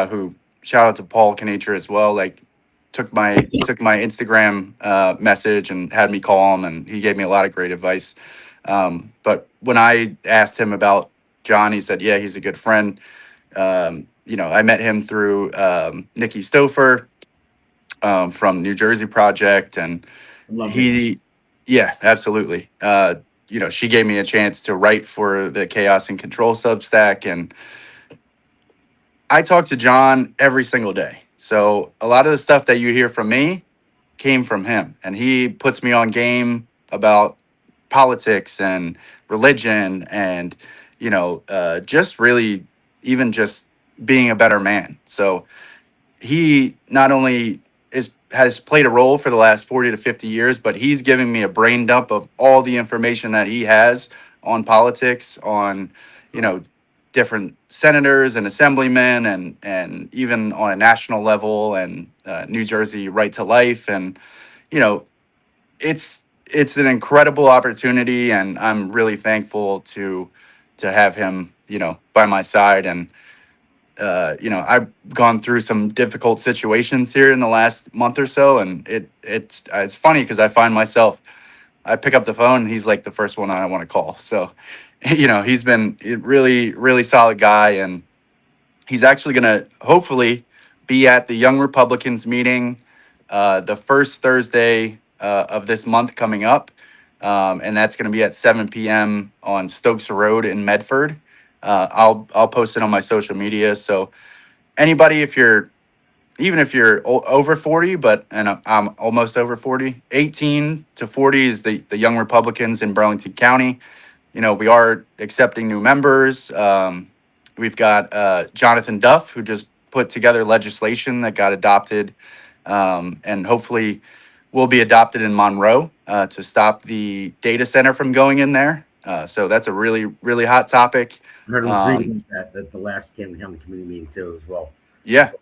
who, shout out to Paul Kenitra as well, like took my Instagram message and had me call him, and he gave me a lot of great advice. But when I asked him about John, he said, yeah, he's a good friend. You know, I met him through Nikki Stouffer from New Jersey Project, and yeah, absolutely. You know, she gave me a chance to write for the Chaos and Control Substack, and I talk to John every single day. So a lot of the stuff that you hear from me came from him, and he puts me on game about politics and religion and, you know, just really even just being a better man. So he not only has played a role for the last 40 to 50 years, but he's giving me a brain dump of all the information that he has on politics, on, you know, different senators and assemblymen, and even on a national level, and New Jersey right to life. And, you know, it's an incredible opportunity, and I'm really thankful to have him, you know, by my side. And, you know, I've gone through some difficult situations here in the last month or so, and it's funny because I find myself, I pick up the phone and he's like the first one I want to call. So, you know, he's been a really, really solid guy, and he's actually going to hopefully be at the Young Republicans meeting the first Thursday of this month coming up, and that's going to be at 7 p.m. on Stokes Road in Medford. I'll post it on my social media. So anybody, even if you're over 40, and I'm almost over 40, 18 to 40 is the Young Republicans in Burlington County. You know, we are accepting new members. We've got Jonathan Duff, who just put together legislation that got adopted, and hopefully will be adopted in Monroe to stop the data center from going in there. So that's a really, really hot topic. I heard him that at the last Camden County committee meeting too as well. Yeah.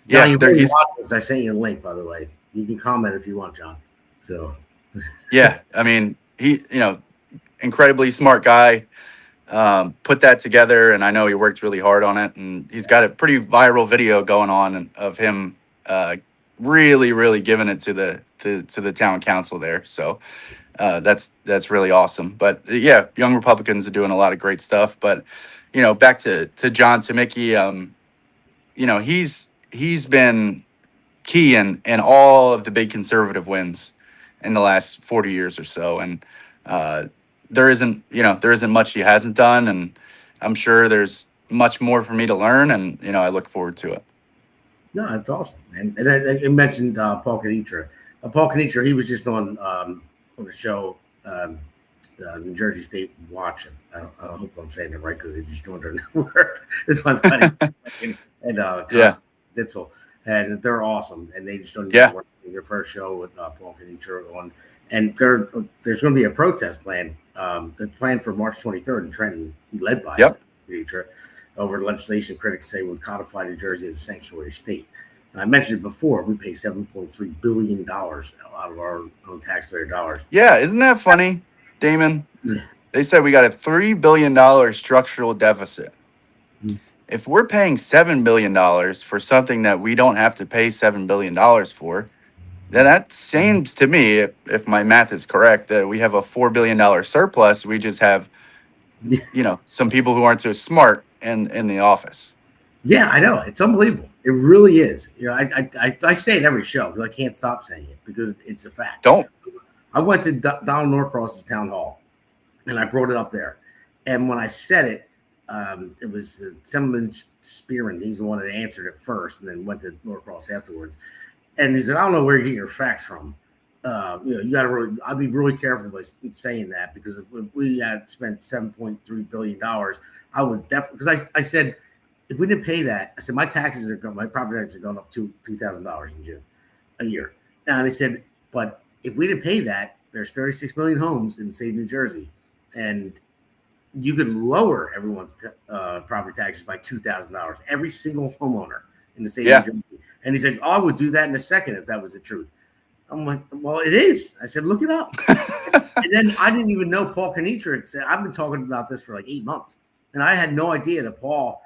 Yeah, John, you there, really he's watch this. I sent you a link, by the way. You can comment if you want, John. So, yeah. I mean, he incredibly smart guy. Put that together, and I know he worked really hard on it, and he's got a pretty viral video going on of him really giving it to the town council there. So that's really awesome. But yeah, young Republicans are doing a lot of great stuff. But back to John Tamicki, he's been key in all of the big conservative wins in the last 40 years or so, and there isn't much he hasn't done, and I'm sure there's much more for me to learn, and I look forward to it. no, it's awesome. And I mentioned Paul Canitra. Paul Canitra, he was just on the show, New Jersey State Watch. I hope I'm saying it right because they just joined our network. It's my buddy and Yeah. Ditzel, and they're awesome. And they just joined their first show with Paul Canitra on. And there's going to be a protest plan. That's planned for March 23rd in Trenton, led by Canitra, over legislation critics say would codify New Jersey as a sanctuary state. I mentioned it before. We pay $7.3 billion out of our own taxpayer dollars. Yeah, isn't that funny, Damon? They said we got a $3 billion structural deficit. If we're paying $7 billion for something that we don't have to pay $7 billion for, then that seems to me, if my math is correct, that we have a $4 billion surplus. We just have, some people who aren't so smart in the office. Yeah, I know. It's unbelievable. It really is. I say it every show because I can't stop saying it because it's a fact. I went to Donald Norcross's town hall, and I brought it up there. And when I said it, it was Senator Spearman. He's the one that answered it first, and then went to Norcross afterwards. And he said, "I don't know where you get your facts from. You got to really. I'd be really careful by saying that because if we had spent $7.3 billion, I would definitely because I said." If we didn't pay that, I said my property taxes are going up to $2,000 in June a year. And they said, but if we didn't pay that, there's 36 million homes in the state of New Jersey, and you could lower everyone's property taxes by $2,000. Every single homeowner in the state of New Jersey. And he said, "Oh, I would do that in a second if that was the truth." I'm like, "Well, it is." I said, "Look it up." And then I didn't even know Paul Canitra said. I've been talking about this for like 8 months, and I had no idea that Paul.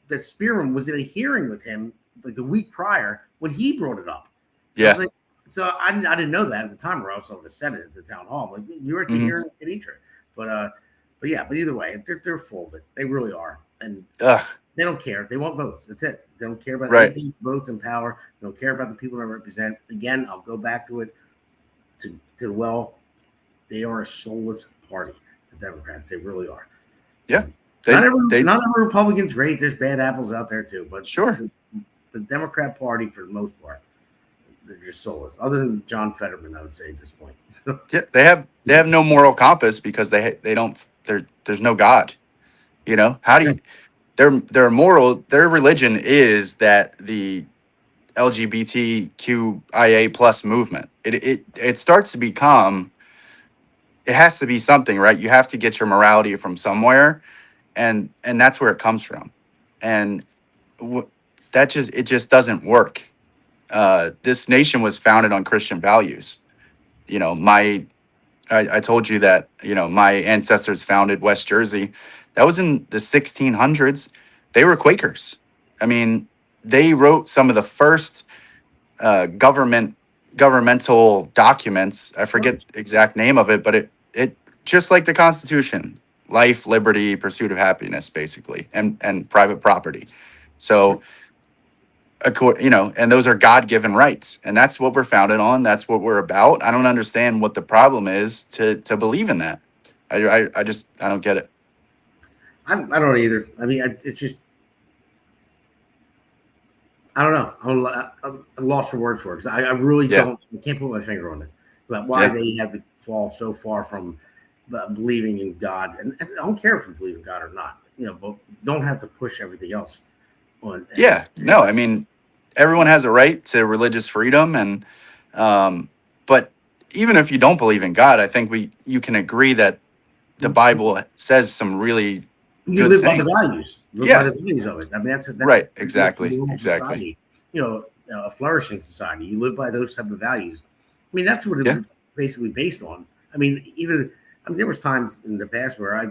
That Spearman was in a hearing with him like a week prior when he brought it up. Yeah. So I didn't know that at the time, or else I would have said it at the town hall. Like you were at the hearing with Canitra. But either way, they're full of it. They really are, and they don't care. They want votes. That's it. They don't care about anything, votes and power. They don't care about the people they represent. Again, I'll go back to it. They are a soulless party. The Democrats, they really are. Yeah. Not every Republican's great. There's bad apples out there too, but sure, the Democrat Party for the most part, they're just soulless. Other than John Fetterman, I would say at this point. Yeah, they have no moral compass because they don't. There's no God. How do you? Their moral, their religion is that the LGBTQIA plus movement. It starts to become. It has to be something, right? You have to get your morality from somewhere. And that's where it comes from, and it just doesn't work. This nation was founded on Christian values. I told you that my ancestors founded West Jersey. That was in the 1600s. They were Quakers. I mean, they wrote some of the first governmental documents. I forget the exact name of it, but it just like the Constitution. Life, liberty, pursuit of happiness, basically, and private property. So, and those are God-given rights, and that's what we're founded on. That's what we're about. I don't understand what the problem is to believe in that. I don't get it. I don't either. I mean, it's just I don't know. I'm lost for words for it because I really don't. I can't put my finger on it. But why they have to fall so far from believing in God, and I don't care if you believe in God or not, but don't have to push everything else on. Yeah, no, I mean, everyone has a right to religious freedom, and but even if you don't believe in God, I think you can agree that the Bible says some really You good live by things. the values. You live Yeah. by the values of it. I mean, that's Right. that's Exactly. a normal Exactly. society. You know, a flourishing society. You live by those type of values. I mean, that's what Yeah. it's basically based on. I mean, there was times in the past where I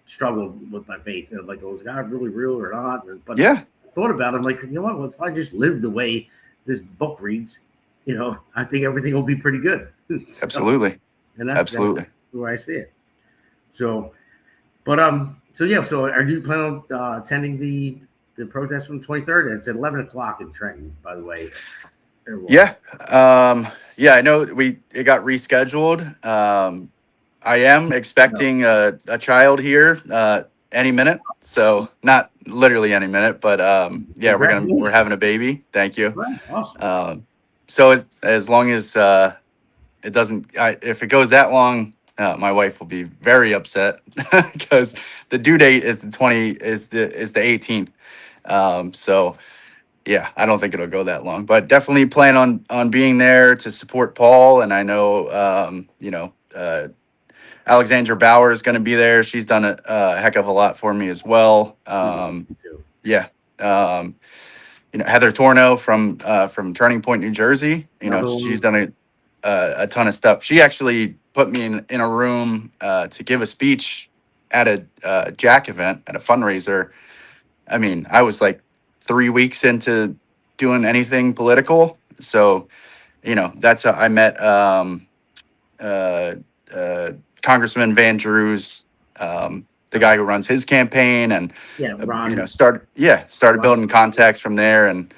struggled with my faith, and like, was God really real or not? But Yeah. I thought about it. I'm like, you know what? Well, if I just live the way this book reads, I think everything will be pretty good. So, Absolutely. and that's where I see it. So, but so yeah. So, are you planning on attending the protest from the 23rd? And it's at 11 o'clock in Trenton, by the way. Yeah. Yeah, I know it got rescheduled. I am expecting a child here any minute. So not literally any minute, but yeah, we're having a baby. Thank you. Right. Awesome. So as long as it doesn't, if it goes that long, my wife will be very upset because the due date is the 18th. So yeah, I don't think it'll go that long, but definitely plan on being there to support Paul. And I know, Alexandra Bauer is going to be there. She's done a heck of a lot for me as well. Yeah. Heather Torno from Turning Point, New Jersey, she's done a ton of stuff. She actually put me in a room to give a speech at a Jack event, at a fundraiser. I mean, I was like 3 weeks into doing anything political. So, that's how I met Congressman Van Drews, the guy who runs his campaign, and Ron. started building contacts from there. And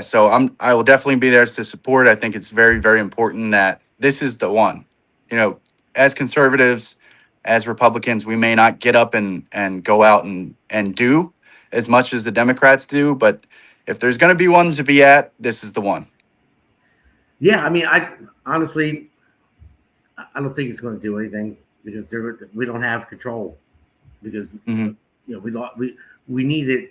so I will definitely be there to support. I think it's very, very important that this is the one. As conservatives, as Republicans, we may not get up and go out and do as much as the Democrats do, but if there's going to be one to be at, this is the one. Yeah, I mean, I honestly don't think it's going to do anything because we don't have control because we needed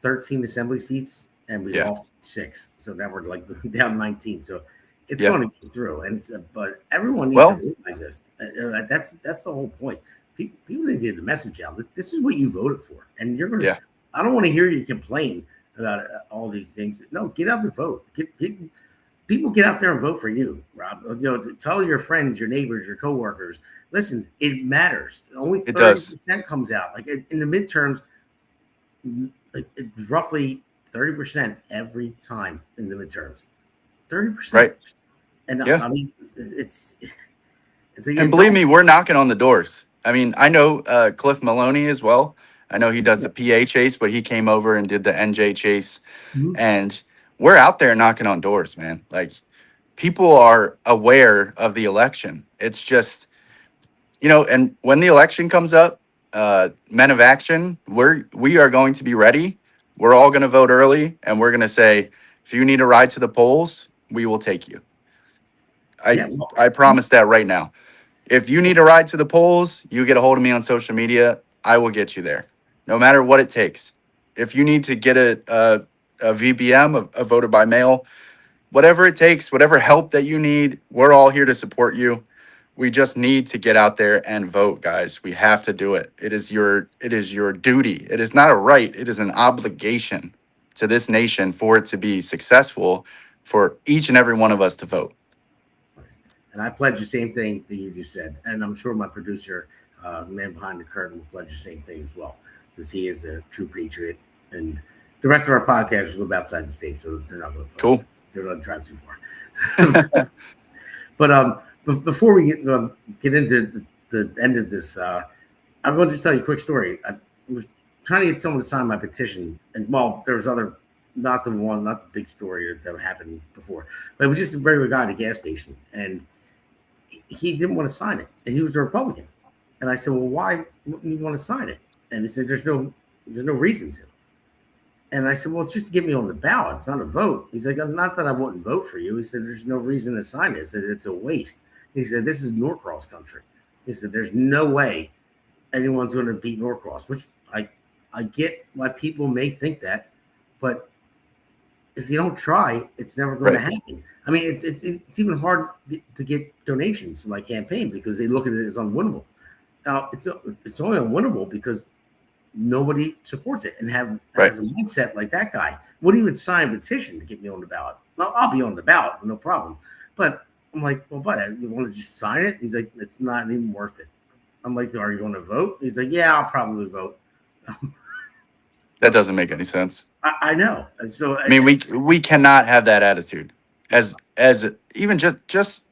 13 assembly seats and we lost 6, so now we're like down 19. So it's going to go through, and but everyone needs to realize this. That's the whole point. People need to get the message out. This is what you voted for, and you're going to. I don't want to hear you complain about all these things. No, get out and vote. People get out there and vote for you, Rob. Tell your friends, your neighbors, your coworkers. Listen, it matters. Only 30% comes out. Like in the midterms, it's roughly 30% every time in the midterms. 30%. Right. And I mean, it's and believe me, we're knocking on the doors. I mean, I know Cliff Maloney as well. I know he does the PA chase, but he came over and did the NJ chase. Mm-hmm. And we're out there knocking on doors, man. Like, people are aware of the election. It's just, and when the election comes up, Men of Action, we are going to be ready. We're all going to vote early, and we're going to say, if you need a ride to the polls, we will take you. I promise that right now. If you need a ride to the polls, you get a hold of me on social media. I will get you there, no matter what it takes. If you need to get a VBM, a voter by mail, whatever it takes, whatever help that you need, we're all here to support you. We just need to get out there and vote, guys. We have to do it. It is your duty. It is not a right. It is an obligation to this nation for it to be successful, for each and every one of us to vote. And I pledge the same thing that you just said. And I'm sure my producer, the man behind the curtain, will pledge the same thing as well, because he is a true patriot. And the rest of our podcasters live outside the state, so they're not going to cool. They're not going to drive too far. But before we get into the end of this, I'm going to just tell you a quick story. I was trying to get someone to sign my petition, and there was not the big story that happened before, but it was just a regular guy at a gas station, and he didn't want to sign it, and he was a Republican. And I said, well, why wouldn't you want to sign it? And he said, there's no reason to. And I said, well, it's just to get me on the ballot. It's not a vote. He's like, not that I wouldn't vote for you. He said, there's no reason to sign it. He said, it's a waste. He said, this is Norcross country. He said, there's no way anyone's going to beat Norcross, which I get why people may think that, but if you don't try, it's never going to happen. I mean, it's even hard to get donations to my campaign because they look at it as unwinnable. Now it's only unwinnable because nobody supports it and Right. has a mindset like that guy. Wouldn't even sign a petition to get me on the ballot. Well, I'll be on the ballot, no problem. But I'm like, well, but you want to just sign it? He's like, it's not even worth it. I'm like, are you going to vote? He's like, yeah, I'll probably vote. That doesn't make any sense. I know. And so I mean, we cannot have that attitude as even just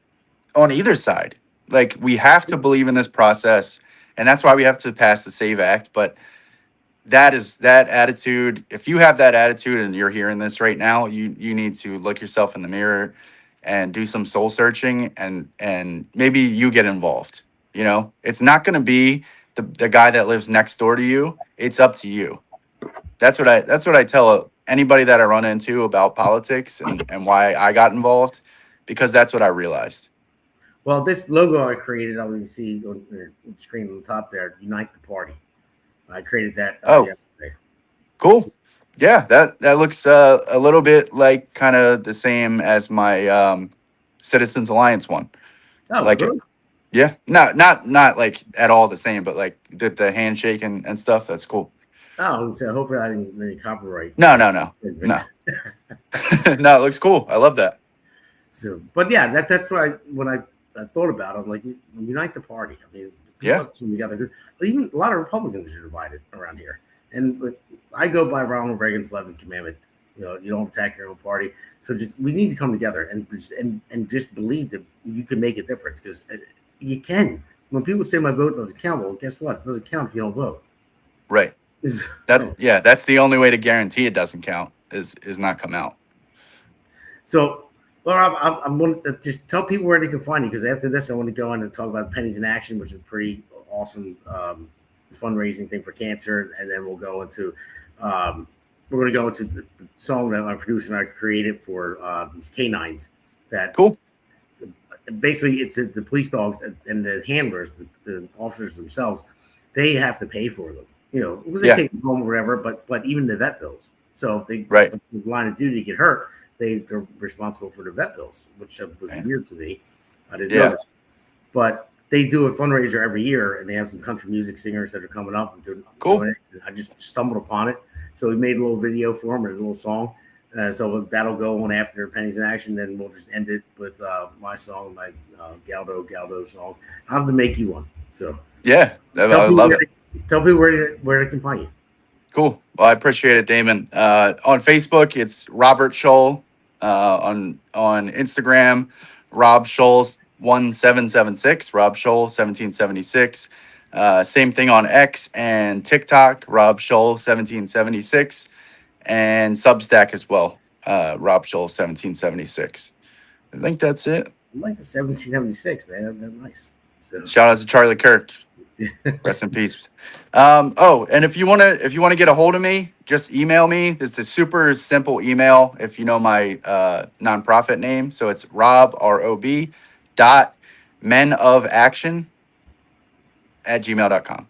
on either side. Like, we have to believe in this process, and that's why we have to pass the SAVE Act. But that attitude. If you have that attitude and you're hearing this right now, you need to look yourself in the mirror and do some soul searching, and maybe you get involved. You know, it's not going to be the guy that lives next door to you. It's up to you. That's what I tell anybody that I run into about politics and why I got involved, because that's what I realized. well, this logo I created, I can see on your screen on the top there, Unite the Party. I created that yesterday. Cool. Yeah, that looks a little bit like kind of the same as my Citizens Alliance one. Oh, Like really? it. Yeah. Not like at all the same, but like the handshake and stuff. That's cool. Oh, so hopefully I didn't any copyright. No. No, it looks cool. I love that. So, but yeah, that's what when I thought about it, I'm like, unite the party. I mean, Yeah. come together. Even a lot of Republicans are divided around here, and I go by Ronald Reagan's 11th commandment. You know, you don't attack your own party. So we need to come together and just believe that you can make a difference, because you can. When people say my vote doesn't count, well, guess what? It doesn't count if you don't vote. Right. That's the only way to guarantee it doesn't count is not come out. So, well, I'm going to just tell people where they can find you, because after this, I want to go on and talk about Pennies in Action, which is a pretty awesome fundraising thing for cancer, and then we'll go into we're going to go into the song that my producer and I created for these canines. That Cool. Basically, it's the police dogs and the handlers, the officers themselves. They have to pay for them, you know, because they take them home or whatever. But even the vet bills. So if they the line of duty get hurt, they're responsible for the vet bills, which was weird to me. I didn't know that. But they do a fundraiser every year, and they have some country music singers that are coming up and doing it. I just stumbled upon it, so we made a little video for them and a little song. So that'll go on after Pennies in Action. Then we'll just end it with my song, my Galdo song. I'll have to make you one. So yeah, I love it. Tell people where they can find you. Cool. Well, I appreciate it, Damon. On Facebook, it's Robert Shull. On Instagram, Rob Shull 1776, Rob Shull 1776. Same thing on X and TikTok, Rob Shull 1776, and Substack as well, Rob Shull 1776. I think that's it. I like the 1776, man. That's nice. So. Shout out to Charlie Kirk. Rest in peace. And if you wanna get a hold of me, just email me. It's a super simple email. If you know my nonprofit name, so it's Rob menofaction@gmail.com.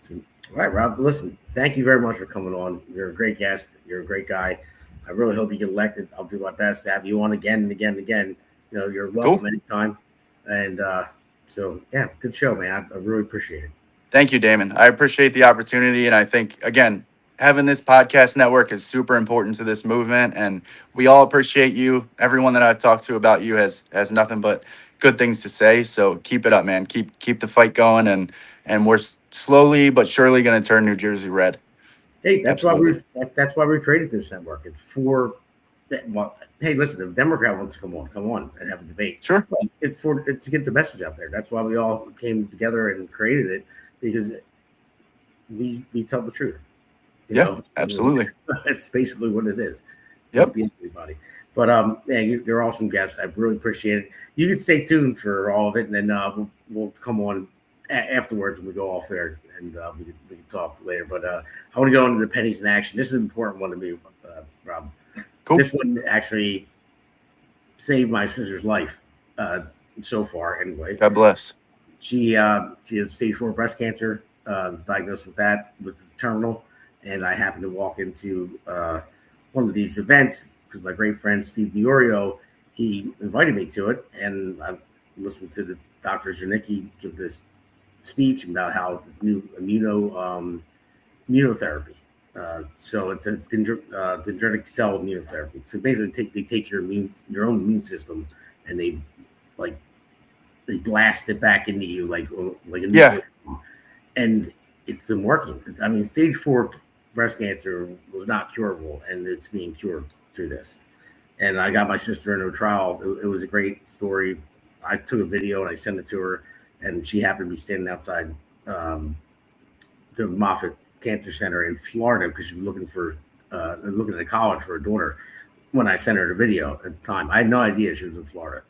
So, all right, Rob. Listen, thank you very much for coming on. You're a great guest. You're a great guy. I really hope you get elected. I'll do my best to have you on again and again and again. You know, you're welcome anytime. And so, yeah, good show, man. I really appreciate it. Thank you, Damon. I appreciate the opportunity. And I think, again, having this podcast network is super important to this movement. And we all appreciate you. Everyone that I've talked to about you has nothing but good things to say. So keep it up, man. Keep the fight going. And we're slowly but surely going to turn New Jersey red. Hey, that's why we created this network. It's for, well, hey, listen, if a Democrat wants to come on and have a debate. Sure. It's to get the message out there. That's why we all came together and created it, because we tell the truth. You know? Absolutely. It's basically what it is. Yep. Everybody. But you're awesome guests. I really appreciate it. You can stay tuned for all of it, and then we'll come on afterwards when we go off there, and we can talk later. But I want to go into the Pennies in Action. This is an important one to me, Rob. Cool. This one actually saved my sister's life so far. Anyway, God bless. She has stage 4 breast cancer, diagnosed with that, with terminal. And I happened to walk into one of these events because my great friend Steve DiOrio, he invited me to it, and I listened to this Dr. Zernicki give this speech about how this new immunotherapy. So it's a dendritic cell immunotherapy. So basically, they take your own immune system and they blast it back into you like a Yeah. and it's been working. I mean, stage 4 breast cancer was not curable, and it's being cured through this. And I got my sister into a trial. It was a great story. I took a video and I sent it to her, and she happened to be standing outside the Moffitt Cancer Center in Florida because she was looking at a college for her daughter. When I sent her the video at the time, I had no idea she was in Florida.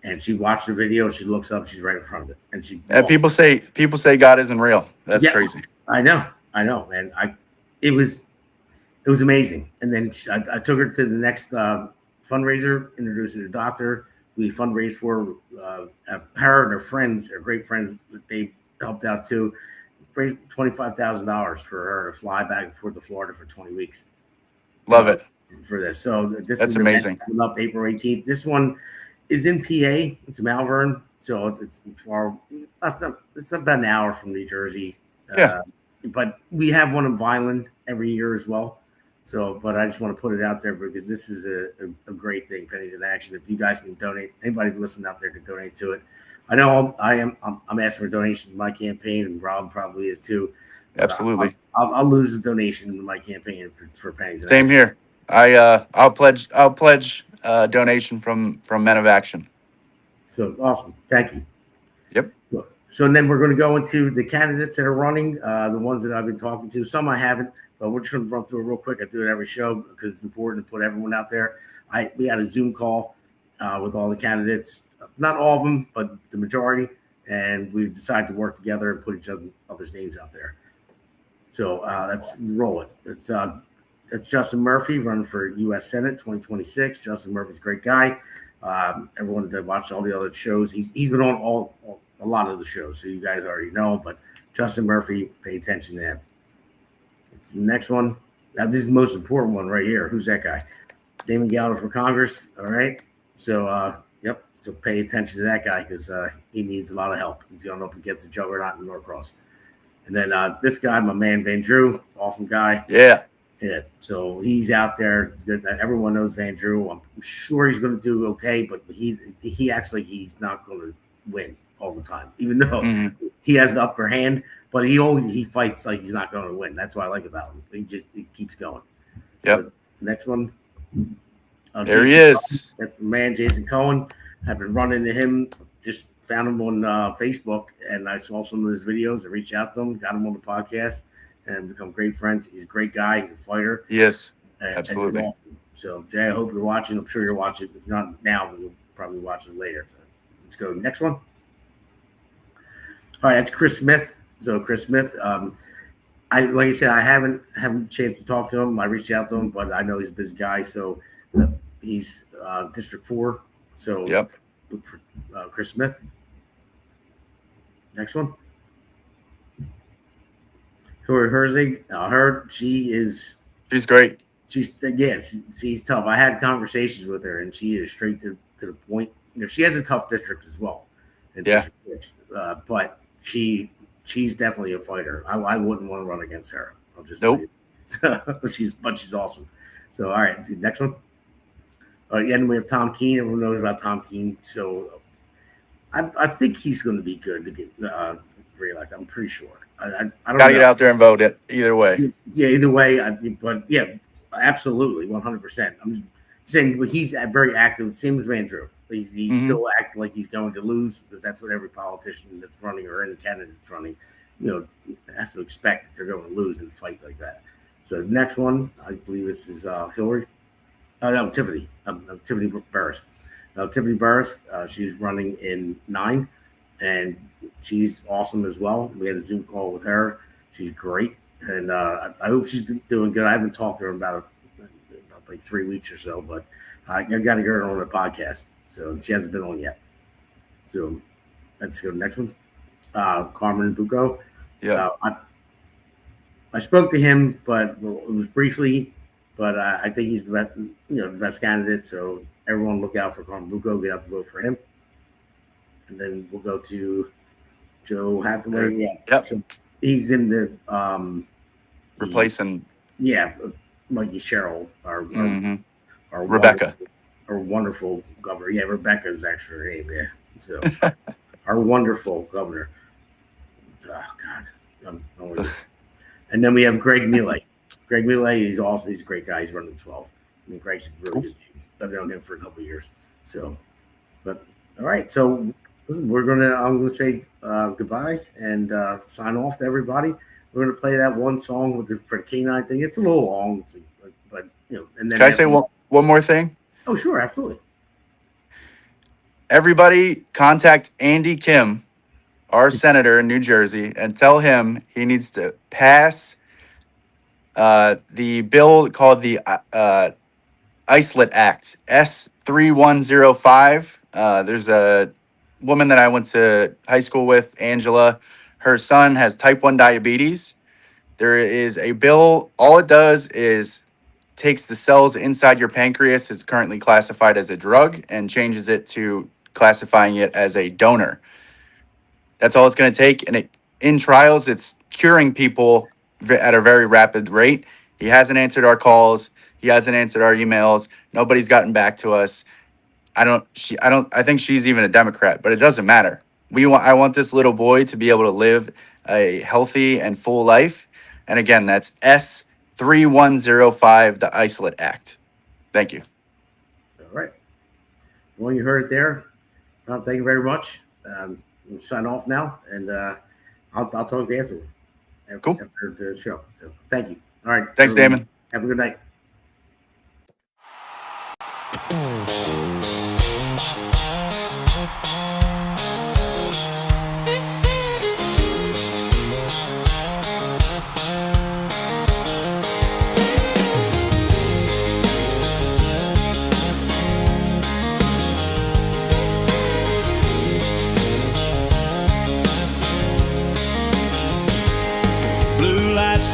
And she watched the video. She looks up. She's right in front of it, and And people say God isn't real. That's crazy. I know, and it was amazing. And then I took her to the next fundraiser, introduced her to the doctor. We fundraised for her and her friends, her great friends that they helped out too. Raised $25,000 for her to fly back and forth to Florida for 20 weeks. Love it. For this. So this That's is amazing. Coming up April 18th. This one is in PA. It's Malvern, so it's far. It's about an hour from New Jersey. Yeah. But we have one in Vineland every year as well. So, but I just want to put it out there because this is a great thing. Pennies in Action. If you guys can donate, anybody listening out there can donate to it. I know I'm asking for donations to my campaign, and Rob probably is too. Absolutely. I'll lose a donation to my campaign for Pennies in Same Action. here. I'll pledge donation from Men of Action. So awesome. Thank you. Yep. So then we're going to go into the candidates that are running, the ones that I've been talking to. Some I haven't, but we're just going to run through it real quick. I do it every show because it's important to put everyone out there. We had a Zoom call with all the candidates, not all of them, but the majority, and we decided to work together and put each other's names out there. So let's roll it. It's Justin Murphy running for U.S. Senate 2026. Justin Murphy's a great guy. Everyone that watched all the other shows, he's been on a lot of the shows, so you guys already know. But Justin Murphy, pay attention to him. It's the next one. Now, this is the most important one right here. Who's that guy? Damon Galdo for Congress. All right. So, yep. So pay attention to that guy because he needs a lot of help. He's going up against the juggernaut in Norcross. And then this guy, my man Van Drew, awesome guy. Yeah. Yeah, so he's out there. Everyone knows Van Drew. I'm sure he's going to do okay, but he's not going to win all the time, even though he has the upper hand. But he fights like he's not going to win. That's what I like about him. He keeps going. Yep. So, next one. There he is. Cohen, man, Jason Cohen. I've been running to him. Just found him on Facebook, and I saw some of his videos. I reached out to him, got him on the podcast, and become great friends. He's a great guy. He's a fighter. Yes, and absolutely. Awesome. So, Jay, I hope you're watching. I'm sure you're watching. If you're not now, you'll probably watch it later. Let's go next one. All right, that's Chris Smith. So, Chris Smith, like I said, I haven't had a chance to talk to him. I reached out to him, but I know he's a busy guy. So, he's District 4. So, yep. Look for Chris Smith. Next one. Hillary Herzig, she's great. She's tough. I had conversations with her, and she is straight to the point. She has a tough district as well. Yeah. But she's definitely a fighter. I wouldn't want to run against her. I'll just nope. She's awesome. So all right, next one. Again, we have Tom Keene. Everyone knows about Tom Keene. So I think he's going to be good to get reelected. I'm pretty sure. I don't gotta get out there and vote it either way. Yeah, either way. But yeah, absolutely, 100%. I'm just saying he's very active. Same as Van Drew. He's still acting like he's going to lose because that's what every politician that's running or any candidate that's running, has to expect that they're going to lose in a fight like that. So the next one, I believe this is Hillary. No, Tiffany. Tiffany Burris. Tiffany Burris. She's running in 9. And she's awesome as well. We had a Zoom call with her. She's great. And I hope she's doing good. I haven't talked to her about like 3 weeks or so, but I got to get her on the podcast. So she hasn't been on yet. So let's go to the next one. Carmen Bucco. Yeah. I spoke to him, but it was briefly. But I think he's the best candidate. So everyone look out for Carmen Bucco. Get out to vote for him. And then we'll go to Joe Hathaway. Yeah. Yep. So he's in the Replacing Mikey Sherrill, our Rebecca. our wonderful governor. Yeah, Rebecca's actually her name. Yeah. So our wonderful governor. Oh God. And then we have Greg Millay. Greg Millay, he's a great guy. He's running 12. I mean, Greg's a really good team. I've known him for a couple of years. So, but all right. So listen, I'm gonna say goodbye and sign off to everybody. We're gonna play that one song for the K9 thing. It's a little long, but and then can I say one more thing? Oh, sure, absolutely. Everybody contact Andy Kim, our senator in New Jersey, and tell him he needs to pass the bill called the Artlist Act, S3105. There's a woman that I went to high school with, Angela. Her son has type 1 diabetes. There is a bill. All it does is takes the cells inside your pancreas. It's currently classified as a drug and changes it to classifying it as a donor. That's all it's going to take. And in trials, it's curing people at a very rapid rate. He hasn't answered our calls. He hasn't answered our emails. Nobody's gotten back to us. I think she's even a Democrat, but it doesn't matter. I want this little boy to be able to live a healthy and full life. And again, that's S3105, the Artlist Act. Thank you. All right. Well, you heard it there. Thank you very much. We'll sign off now, and I'll talk to you after the show. So, thank you. All right. Thanks, Damon. Have a good night.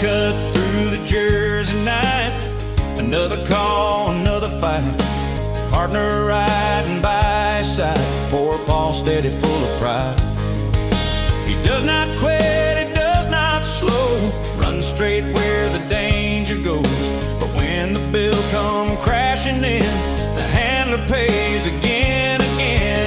Cut through the Jersey night. Another call, another fight. Partner riding by his side. Poor Paul steady, full of pride. He does not quit, he does not slow. Runs straight where the danger goes. But when the bills come crashing in, the handler pays again.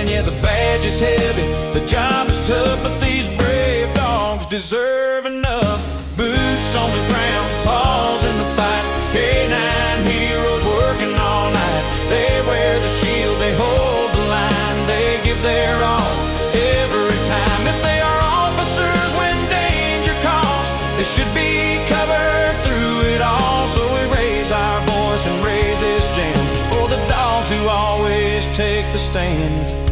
Yeah, the badge is heavy, the job is tough, but these brave dogs deserve enough. Boots on the ground, paws in the fight. K9 heroes working all night. They wear the shield, they hold the line. They give their all every time. If they are officers when danger calls, they should be covered through it all. So we raise our voice and raise this jam for the dogs who always take the stand.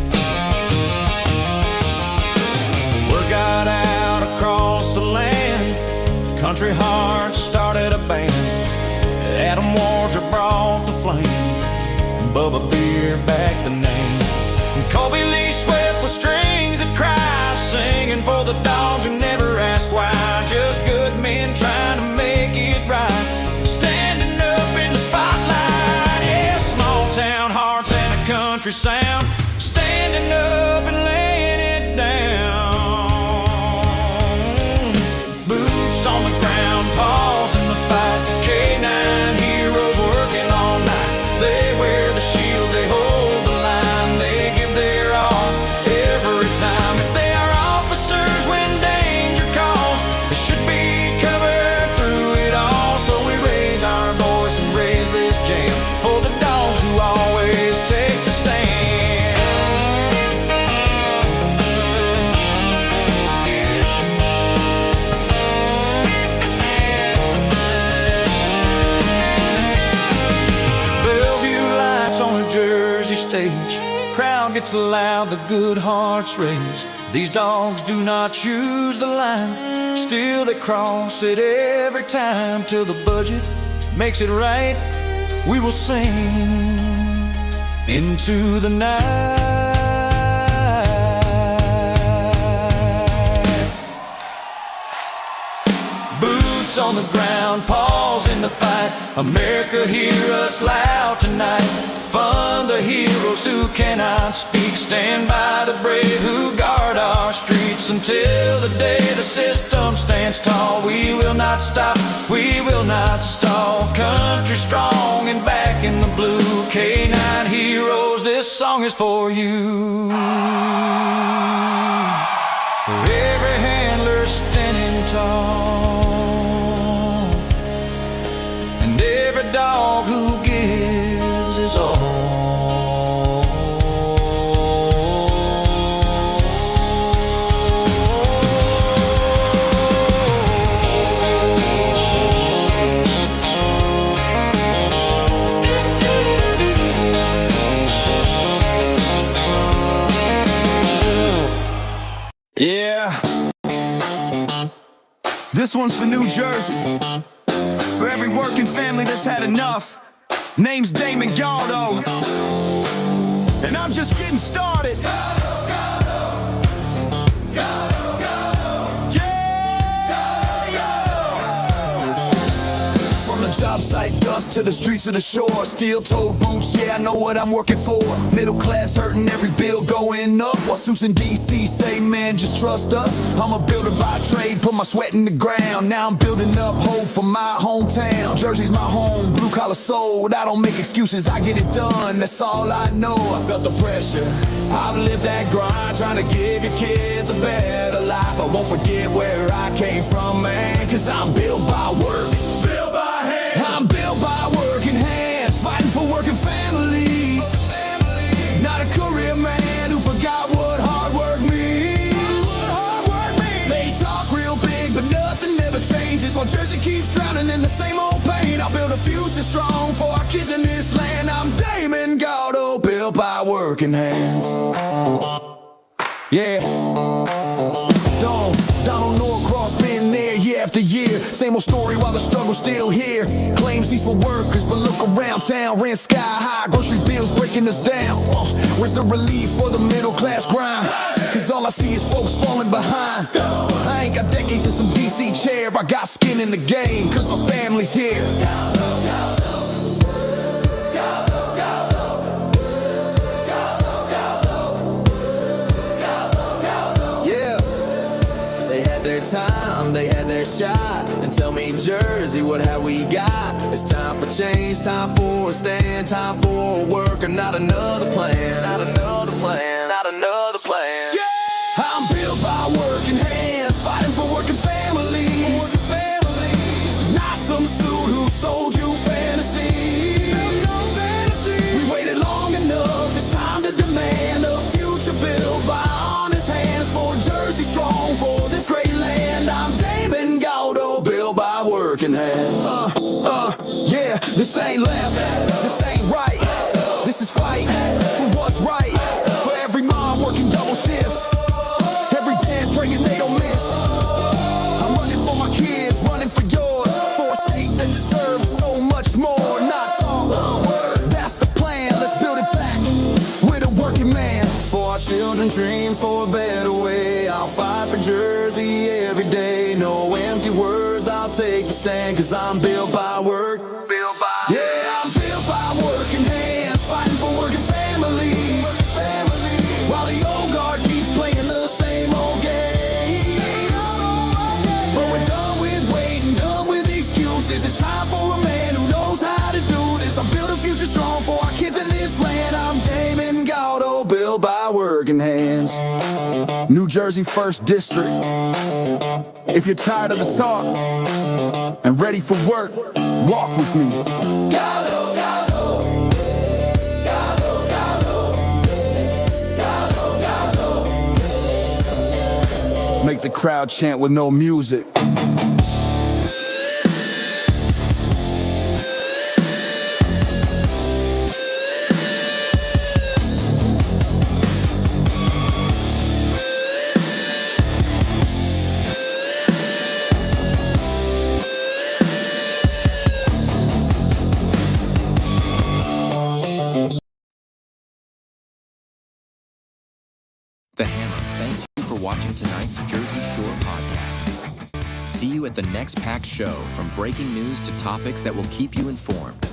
Word got out across the land. Country Hearts started a band. Adam Wardrop brought the flame. Bubba Beer backed the name. And Colby Lee Swift with strings that cry, singing for the dogs who never ask why. Just good men trying to make it right. Standing up in the spotlight. Yeah, small town hearts and a country sound. Standing up and laying it down. On the ground, paws in the fight. K9 heroes working all night. They wear the shield, they hold the line. They give their all every time. If they are officers when danger calls, they should be covered through it all. So we raise our voice and raise this jam for the dogs who always take the stand. Stage. Crowd gets loud, the good hearts raise. These dogs do not choose the line, still they cross it every time. Till the budget makes it right, we will sing into the night. Boots on the ground, paws in the fight. America, hear us loud tonight. Fund the heroes who cannot speak. Stand by the brave who guard our streets until the day the system stands tall. We will not stop, we will not stall. Country strong and back in the blue. K9 heroes, this song is for you. For every handler standing tall, and every dog who gives his all. Yeah, this one's for New Jersey, for every working family that's had enough. Name's Damon, Galdo, and I'm just getting started. Job site dust to the streets of the shore. Steel-toed boots, yeah, I know what I'm working for. Middle class hurting, every bill going up. While suits in D.C. say, man, just trust us. I'm a builder by trade, put my sweat in the ground. Now I'm building up hope for my hometown. Jersey's my home, blue-collar soul. I don't make excuses, I get it done, that's all I know. I felt the pressure, I've lived that grind, trying to give your kids a better life. I won't forget where I came from, man, cause I'm built by work. I'm built by working hands, fighting for working families. Not a career man who forgot what hard work means. They talk real big, but nothing ever changes. While Jersey keeps drowning in the same old pain, I'll build a future strong for our kids in this land. I'm Damon Galdo, built by working hands. Yeah. Donald Norcross been there year after year. Same old story while the struggle's still here. Claims he's for workers, but look around town. Rent sky high, grocery bills breaking us down. Where's the relief for the middle class grind? Cause all I see is folks falling behind. I ain't got decades in some DC chair. I got skin in the game, cause my family's here. Time, they had their shot, and tell me, Jersey, what have we got? It's time for change, time for a stand, time for a work, and not another plan, not another plan, not another plan. Yeah! I'm built by working hands, fighting for working families. Not some suit who sold you fantasy. We waited long enough, it's time to demand a future built by honest hands for Jersey strong, for this great land. I'm Damon Galdo, built by working hands. Yeah, this ain't left, this ain't right. This is fight for what's right. For every mom working double shifts, every dad praying they don't miss. I'm running for my kids, running for yours, for a state that deserves so much more. Not talk, that's the plan, let's build it back with a working man. For our children's dreams, for a better way, I'll fight for Jersey every day. No empty words, I'll take the stand, cause I'm built by work. Yeah, I'm built by working hands, fighting for working families. While the old guard keeps playing the same old game. But we're done with waiting, done with excuses. It's time for a man who knows how to do this. I build a future strong for our kids in this land. I'm Damon Galdo, built by working hands. New Jersey 1st District. If you're tired of the talk and ready for work, walk with me. Galdo, Galdo. Galdo, Galdo. Galdo, Galdo. Make the crowd chant with no music. The Hammer thanks you for watching tonight's Jersey Shore podcast. see you at the next packed show, from breaking news to topics that will keep you informed.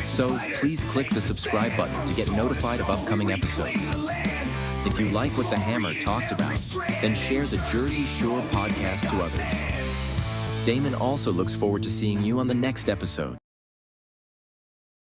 So please click the subscribe button to get notified of upcoming episodes. If you like what the Hammer talked about, then share the Jersey Shore podcast to others. Damon also looks forward to seeing you on the next episode.